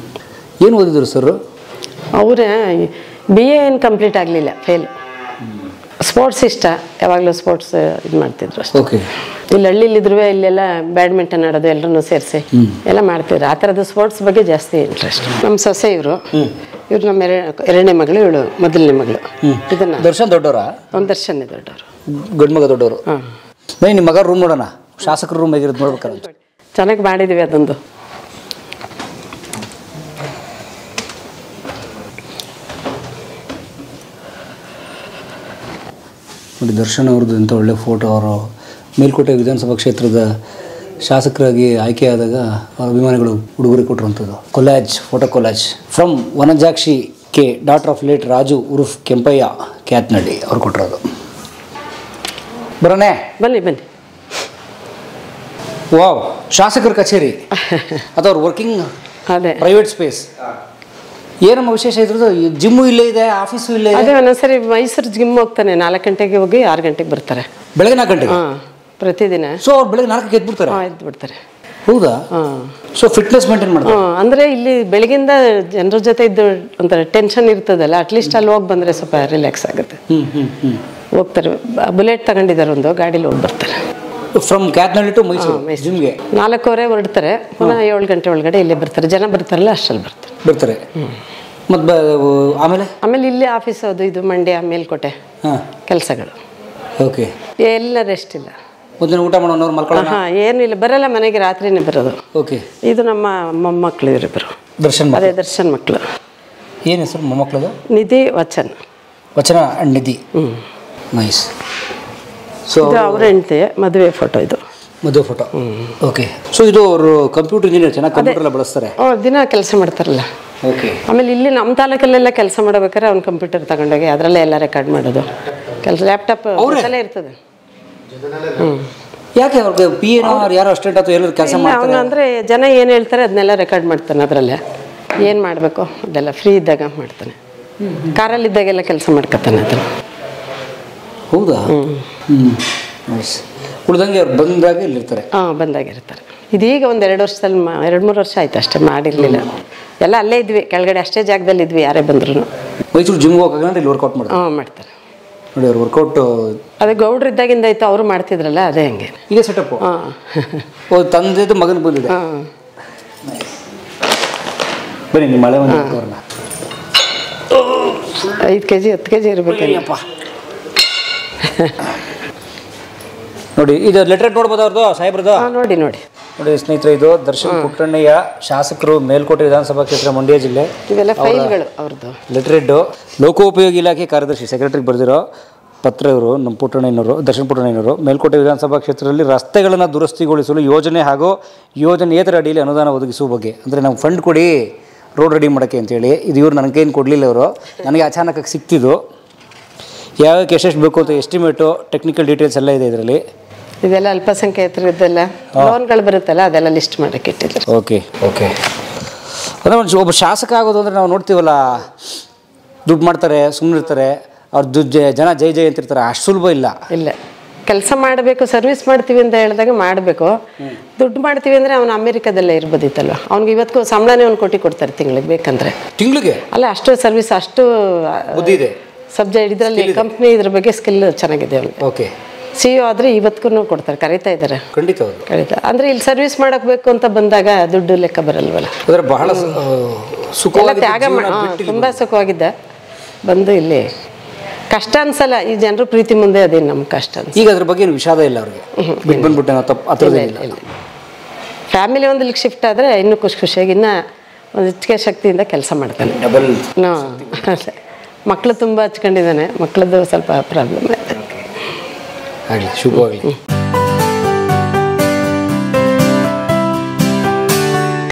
ಏನು ಓದಿದ್ರು ಸರ್? ಅವರೇ BA ಏನು ಕಂಪ್ಲೀಟ್ ಆಗಲಿಲ್ಲ, ಫೇಲ್. ಸ್ಪೋರ್ಟ್ಸ್ ಇಷ್ಟ, ಯಾವಾಗಲೂ ಸ್ಪೋರ್ಟ್ಸ್ ಇದು ಮಾಡ್ತಿದ್ರು ಅಷ್ಟೇ. ಇಲ್ಲಿ ಹಳ್ಳಿಲಿದ್ರು ಇಲ್ಲೆಲ್ಲ ಬ್ಯಾಡ್ಮಿಂಟನ್ ಆಡೋದು ಎಲ್ಲರನ್ನು ಸೇರಿಸಿ ಎಲ್ಲ ಮಾಡ್ತಿದ್ರು. ಆ ಥರದ್ದು ಸ್ಪೋರ್ಟ್ಸ್ ಬಗ್ಗೆ ಜಾಸ್ತಿ ಇಂಟ್ರೆಸ್ಟ್. ನಮ್ಮ ಸೊಸೆ ಇವರು ನಮ್ಮ ಎರಡನೇ ಮಗಳು, ಇವಳು ಮೊದಲನೇ ಮಗಳು. ಇದನ್ನ ದರ್ಶನ್ ದೊಡ್ಡವರ? ಒಂದು ದರ್ಶನೇ ದೊಡ್ಡವರು, ಗಂಡು ಮಗ ದೊಡ್ಡವರು. ನಿಮ್ಮ ಮಗ ರೂಮ್ ನೋಡೋಣ, ಶಾಸಕರ ರೂಮ್ ಹೇಗಿರೋದು ನೋಡ್ಬೇಕಲ್ಲ. ಚೆನ್ನಾಗಿ ಮಾಡಿದ್ದೀವಿ ಅದೊಂದು. ನೋಡಿ ದರ್ಶನ್ ಅವ್ರದ್ದು ಎಂಥ ಒಳ್ಳೆ ಫೋಟೋ. ಅವರು ಮೇಲ್ಕೋಟೆ ವಿಧಾನಸಭಾ ಕ್ಷೇತ್ರದ ಶಾಸಕರಾಗಿ ಆಯ್ಕೆಯಾದಾಗ ಅವರ ಅಭಿಮಾನಿಗಳು ಉಡುಗೊರೆ ಕೊಟ್ಟಿರುವಂಥದ್ದು photo collage from Vanajakshi K, daughter of late Raju ಉರ್ಫ್ ಕೆಂಪಯ್ಯ ಕ್ಯಾತ್ನಳ್ಳಿ ಅವ್ರು ಕೊಟ್ಟಿರೋದು. ಬರೋಣ, ಬನ್ನಿ. ವಾವ್, ಶಾಸಕರ ಕಚೇರಿ ಅಥವಾ ವರ್ಕಿಂಗ್ ಪ್ರೈವೇಟ್ ಸ್ಪೇಸ್. ಏನಮ್ಮ ವಿಶೇಷ ಇದ್ರದ್ದು? ಜಿಮ್ಮು ಇಲ್ಲೇ ಇದೆ, ಆಫೀಸು ಇಲ್ಲೇ ಇದೆ. ಅದೇ ಒಂದೊಂದ್ಸರಿ ಮೈಸೂರು ಜಿಮ್ ಹೋಗ್ತಾನೆ, 4 ಗಂಟೆಗೆ ಹೋಗಿ 6 ಗಂಟೆಗೆ ಬರ್ತಾರೆ. ಬೆಳಗ್ಗೆ 4 ಗಂಟೆಗೆ? ಪ್ರತಿದಿನ. ಸೊ ಅವ್ರು ಬೆಳಗ್ಗೆ 4ಕ್ಕೆ ಎದ್ಬಿಡ್ತಾರೆ? ಎದ್ಬಿಡ್ತಾರೆ. ಹೌದಾ? ಸೊ ಫಿಟ್ನೆಸ್ ಮೇಂಟೈನ್ ಮಾಡ್ತಾರೆ. ಅಂದ್ರೆ ಇಲ್ಲಿ ಬೆಳಗಿಂದ ಜನರ ಜೊತೆ ಇದ್ದು ಒಂಥರ ಟೆನ್ಷನ್ ಇರ್ತದಲ್ಲ, ಅಟ್ಲೀಸ್ಟ್ ಅಲ್ಲಿ ಹೋಗಿ ಬಂದ್ರೆ ಸ್ವಲ್ಪ ರಿಲ್ಯಾಕ್ಸ್ ಆಗುತ್ತೆ. ಹೋಗ್ತಾರೆ, ಬುಲೆಟ್ ತಗೊಂಡಿದ್ದಾರೆ, ಒಂದು ಗಾಡಿಲಿ ಹೋಗಿ ಬರ್ತಾರೆ. ಫ್ರಮ್ ಕ್ಯಾತ್ನಳ್ಳಿ ಟು ಮೈಸೂರು ಜಿಮ್ಗೆ 4:15 ಹೊರಡ್ತಾರೆ, ಪುನಃ 7 ಗಂಟೆ ಒಳಗಡೆ ಇಲ್ಲೇ ಬರ್ತಾರೆ. ಜನ ಬರ್ತಾರಲ್ಲ ಅಷ್ಟಲ್ಲಿ ಬರ್ತಾರೆ. ಮತ್ತೆ ಆಮೇಲೆ ಇಲ್ಲಿ ಆಫೀಸ್ ಅದು ಇದು ಮಂಡ್ಯ ಮೇಲ್ಕೋಟೆ ಕೆಲಸಗಳು. ಓಕೆ, ಎಲ್ಲ ರೆಸ್ಟ್ ಇಲ್ಲ. ಊಟ ಮಾಡೋರು ಮಲ್ಕೊಳ್ಳೋಣ? ಏನಿಲ್ಲ, ಬರಲ್ಲ ಮನೆಗೆ, ರಾತ್ರಿನೇ ಬರೋದು. ಓಕೆ. ಇದು ನಮ್ಮ ಮೊಮ್ಮಕ್ಕಳು ಇವರಿಬ್ಬರು, ದರ್ಶನ್ ಮಕ್ಕಳು. ಏನು ಹೆಸರು ಮೊಮ್ಮಕ್ಕಳದು? ನಿಧಿ, ವಚನ ಅಂಡ್ ನಿಧಿ. ನೈಸ್. ಸೊ ಅವ್ರ ಹೆಂಡತಿ ಮದುವೆ ಫೋಟೋ, ಇದು ಮದುವೆ ಫೋಟೋ. ಓಕೆ. ಸೊ ಇದು ಅವರು ಕಂಪ್ಯೂಟರ್ ಇಂಜಿನಿಯರ್, ಚೆನ್ನಾಗಿ ಕಂಪ್ಯೂಟರ್ ಬಳಸ್ತಾರೆ, ದಿನ ಕೆಲಸ ಮಾಡ್ತಾರಲ್ಲ. ಓಕೆ. ಆಮೇಲೆ ಇಲ್ಲಿ ನಮ್ಮ ತಾಲೂಕಲ್ಲೆಲ್ಲ ಕೆಲಸ ಮಾಡಬೇಕಾದ್ರೆ ಅವ್ನು ಕಂಪ್ಯೂಟರ್ ತಗೊಂಡೋಗಿ ಅದರಲ್ಲೇ ಎಲ್ಲ ರೆಕಾರ್ಡ್ ಮಾಡೋದು ಕೆಲಸ. ಲ್ಯಾಪ್ಟಾಪ್ ಅವರಲ್ಲೇ ಇರ್ತದೆ. ಯಾಕೆ ಅವ್ರಿಗೆ PA ಯಾರೋ ಅಷ್ಟೇಟ್ ಅಥವಾ ಎಲ್ಲರೂ ಕೆಲಸ ಮಾಡ್ತಾರೆ? ಅವನು ಅಂದರೆ ಜನ ಏನು ಹೇಳ್ತಾರೆ ಅದನ್ನೆಲ್ಲ ರೆಕಾರ್ಡ್ ಮಾಡ್ತಾನೆ, ಅದರಲ್ಲೇ ಏನು ಮಾಡಬೇಕು ಅದೆಲ್ಲ ಫ್ರೀ ಇದ್ದಾಗ ಮಾಡ್ತಾನೆ. ಕಾರಲ್ಲಿದ್ದಾಗೆಲ್ಲ ಕೆಲಸ ಮಾಡ್ಕೊತಾನೆ ಅದನ್ನು. ಹೌದಾ? ಉಳಿದಂಗೆ ಅವ್ರು ಬಂದಾಗ ಇಲ್ಲಿರ್ತಾರೆ? ಬಂದಾಗಿರ್ತಾರೆ. ಇದೀಗ ಒಂದು 2-3 ವರ್ಷ ಆಯ್ತು ಅಷ್ಟೇ, ಮಾಡಿರಲಿಲ್ಲ. ಎಲ್ಲ ಅಲ್ಲೇ ಇದ್ವಿ, ಕೆಳಗಡೆ ಅಷ್ಟೇ ಜಾಗದಲ್ಲಿ ಇದ್ವಿ, ಯಾರೇ ಬಂದ್ರು. ಮೈಸೂರು ಜಿಮ್ಗೆ ಹೋಗೋಣ ಇಲ್ಲಿ ವರ್ಕೌಟ್ ಮಾಡ್ತಾರೆ? ಮಾಡ್ತಾರೆ. ನೋಡಿ ಅವ್ರು ವರ್ಕೌಟ್ ಅದೇ ಗೌಡ್ರು ಇದ್ದಾಗಿಂದ ಆಯ್ತು, ಅವರು ಮಾಡ್ತಿದ್ರಲ್ಲ, ಅದೇ ಹಂಗೆ ಈಗ ಸೆಟಪ್. ತಂದೆದು ಮಗನ ಬಂದಿದೆ. ಬನ್ನಿ, ನಿಮ್ಮ ಮಳೆ 5 kg 10 kg ಇರಬೇಕಪ್ಪ. ನೋಡಿ ಇದು ಲೆಟರ್ ನೋಡ್ಬೋದು ಅವ್ರದ್ದು, ಸಾಹೇಬ್ರದ್ದು. ನೋಡಿ ಸ್ನೇಹಿತರೆ, ಇದು ದರ್ಶನ್ ಪುಟ್ಟಣ್ಣಯ್ಯ, ಶಾಸಕರು, ಮೇಲ್ಕೋಟೆ ವಿಧಾನಸಭಾ ಕ್ಷೇತ್ರ, ಮಂಡ್ಯ ಜಿಲ್ಲೆ. ಇವೆಲ್ಲ ಫೈಲ್ಗಳು ಅವ್ರದ್ದು. ಲೆಟರ್ ಹೆಡ್ ಲೋಕೋಪಯೋಗಿ ಇಲಾಖೆ ಕಾರ್ಯದರ್ಶಿ, ಸೆಕ್ರೆಟರಿಗೆ ಬರೆದಿರೋ ಪತ್ರ ಇವರು. ನಮ್ಮ ಪುಟ್ಟಣ್ಣಯ್ಯನವರು, ದರ್ಶನ್ ಪುಟ್ಟಣ್ಣಯ್ಯನವರು. ಮೇಲ್ಕೋಟೆ ವಿಧಾನಸಭಾ ಕ್ಷೇತ್ರದಲ್ಲಿ ರಸ್ತೆಗಳನ್ನು ದುರಸ್ತಿಗೊಳಿಸಲು ಯೋಜನೆ ಹಾಗೂ ಯೋಜನೆಯೇತರ ಅಡಿಯಲ್ಲಿ ಅನುದಾನ ಒದಗಿಸುವ ಬಗ್ಗೆ, ಅಂದರೆ ನಾವು ಫಂಡ್ ಕೊಡಿ ರೋಡ್ ರೆಡಿ ಮಾಡೋಕ್ಕೆ ಅಂತೇಳಿ. ಇದು ಇವ್ರು ನನಗೇನು ಕೊಡಲಿಲ್ಲ, ಅವರು ನನಗೆ ಅಚಾನಕ್ಕಾಗಿ ಸಿಕ್ತಿದ್ದು. ಯಾವ್ಯಾಕೆ ಎಷ್ಟೆಷ್ಟು ಬೇಕು ಅಂತ ಎಸ್ಟಿಮೇಟು, ಟೆಕ್ನಿಕಲ್ ಡೀಟೇಲ್ಸ್ ಎಲ್ಲ ಇದೆ ಇದರಲ್ಲಿ. ಇದೆಲ್ಲ ಅಲ್ಪಸಂಖ್ಯಾತರದ್ದೆಲ್ಲ ಲೋನ್ಗಳು ಬರುತ್ತಲ್ಲ, ಅದೆಲ್ಲ ಲಿಸ್ಟ್ ಮಾಡೋಕ್ಕೆ ಇಟ್ಟಿದ್ದಾರೆ. ಓಕೆ. ಅಂದರೆ ಒಬ್ಬ ಶಾಸಕ ಆಗೋದು ಅಂದರೆ ನಾವು ನೋಡ್ತೀವಲ್ಲ, ದುಡ್ಡು ಮಾಡ್ತಾರೆ, ಸುಮ್ಮನೆ ಇರ್ತಾರೆ, ಅವ್ರು ಜನ ಜೈ ಅಂತಿರ್ತಾರೆ. ಅಷ್ಟು ಸುಲಭ ಇಲ್ಲ. ಕೆಲಸ ಮಾಡಬೇಕು, ಸರ್ವಿಸ್ ಮಾಡ್ತೀವಿ ಅಂತ ಹೇಳಿದಾಗ ಮಾಡಬೇಕು. ದುಡ್ಡು ಮಾಡ್ತೀವಿ ಅಂದರೆ ಅವನು ಅಮೆರಿಕದಲ್ಲೇ ಇರ್ಬೋದಿತ್ತಲ್ವ, ಅವ್ನಿಗೆ ಇವತ್ತಿಗೂ ಸಂಬಳನೇ 1 ಕೋಟಿ ಕೊಡ್ತಾರೆ ತಿಂಗಳಿಗೆ ಬೇಕಂದ್ರೆ. ತಿಂಗಳಿಗೆ ಅಲ್ಲ, ಅಷ್ಟು ಸರ್ವಿಸ್, ಅಷ್ಟು ಬುದ್ಧಿ ಇದೆ ಸಬ್ಜೆಕ್ಟ್ ಇದರಲ್ಲಿ. ಕಂಪ್ನಿ ಇದ್ರ ಬಗ್ಗೆ ಸ್ಕಿಲ್ ಚೆನ್ನಾಗಿದೆ ಅವನಿಗೆ. ಓಕೆ. CEO ಆದರೆ ಇವತ್ತಿಗೂ ಕೊಡ್ತಾರೆ, ಕರೀತಾ ಇದ್ದಾರೆ. ಖಂಡಿತ. ಅಂದರೆ ಇಲ್ಲಿ ಸರ್ವಿಸ್ ಮಾಡಬೇಕು ಅಂತ ಬಂದಾಗ ದುಡ್ಡು ಲೆಕ್ಕ ಬರಲ್ವಲ್ಲ. ಬಹಳ ತ್ಯಾಗ ತುಂಬ ಸುಖವಾಗಿದ್ದ. ಬಂದು ಇಲ್ಲಿ ಕಷ್ಟ ಅನ್ಸಲ್ಲ, ಈ ಜನರು ಪ್ರೀತಿ ಮುಂದೆ ಅದೇನು ನಮ್ಮ ಕಷ್ಟ ಅನ್ಸ. ಈಗ ಅದ್ರ ಬಗ್ಗೆ ವಿಷಾದ ಇಲ್ಲ ಅವ್ರಿಗೆ, ಫ್ಯಾಮಿಲಿ ಒಂದು ಇಲ್ಲಿಗೆ ಶಿಫ್ಟ್ ಆದರೆ ಇನ್ನೂ ಖುಷಿಯಾಗಿ ಇನ್ನೂ ಒಂದು ಹೆಚ್ಚಿಗೆ ಶಕ್ತಿಯಿಂದ ಕೆಲಸ ಮಾಡ್ತಾನೆ. ಮಕ್ಕಳು ತುಂಬ ಹಚ್ಕೊಂಡಿದ್ದಾನೆ, ಮಕ್ಕಳದ್ದು ಸ್ವಲ್ಪ ಪ್ರಾಬ್ಲಮ್ ಆಯ್ತು. ಆಗಲಿ, ಶುಭವಾಗಲಿ.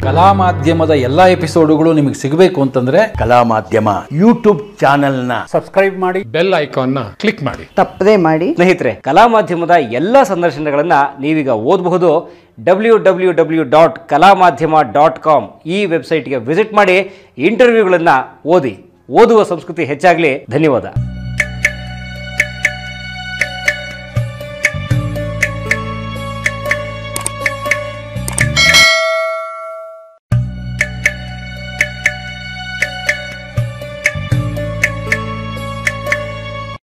ಕಲಾ ಮಾಧ್ಯಮದ ಎಲ್ಲಾ ಎಪಿಸೋಡುಗಳು ನಿಮಗೆ ಸಿಗಬೇಕು ಅಂತಂದ್ರೆ ಕಲಾ ಮಾಧ್ಯಮ ಯೂಟ್ಯೂಬ್ ಚಾನೆಲ್ನ ಸಬ್ಸ್ಕ್ರೈಬ್ ಮಾಡಿ, ಬೆಲ್ ಐಕಾನ್ನ ಕ್ಲಿಕ್ ಮಾಡಿ, ತಪ್ಪದೇ ಮಾಡಿ. ಸ್ನೇಹಿತರೆ, ಕಲಾ ಮಾಧ್ಯಮದ ಎಲ್ಲ ಸಂದರ್ಶನಗಳನ್ನು ನೀವೀಗ ಓದಬಹುದು. www.kalamadhyama.com ಈ ವೆಬ್ಸೈಟ್ಗೆ ವಿಸಿಟ್ ಮಾಡಿ, ಇಂಟರ್ವ್ಯೂಗಳನ್ನು ಓದಿ. ಓದುವ ಸಂಸ್ಕೃತಿ ಹೆಚ್ಚಾಗಲಿ. ಧನ್ಯವಾದ.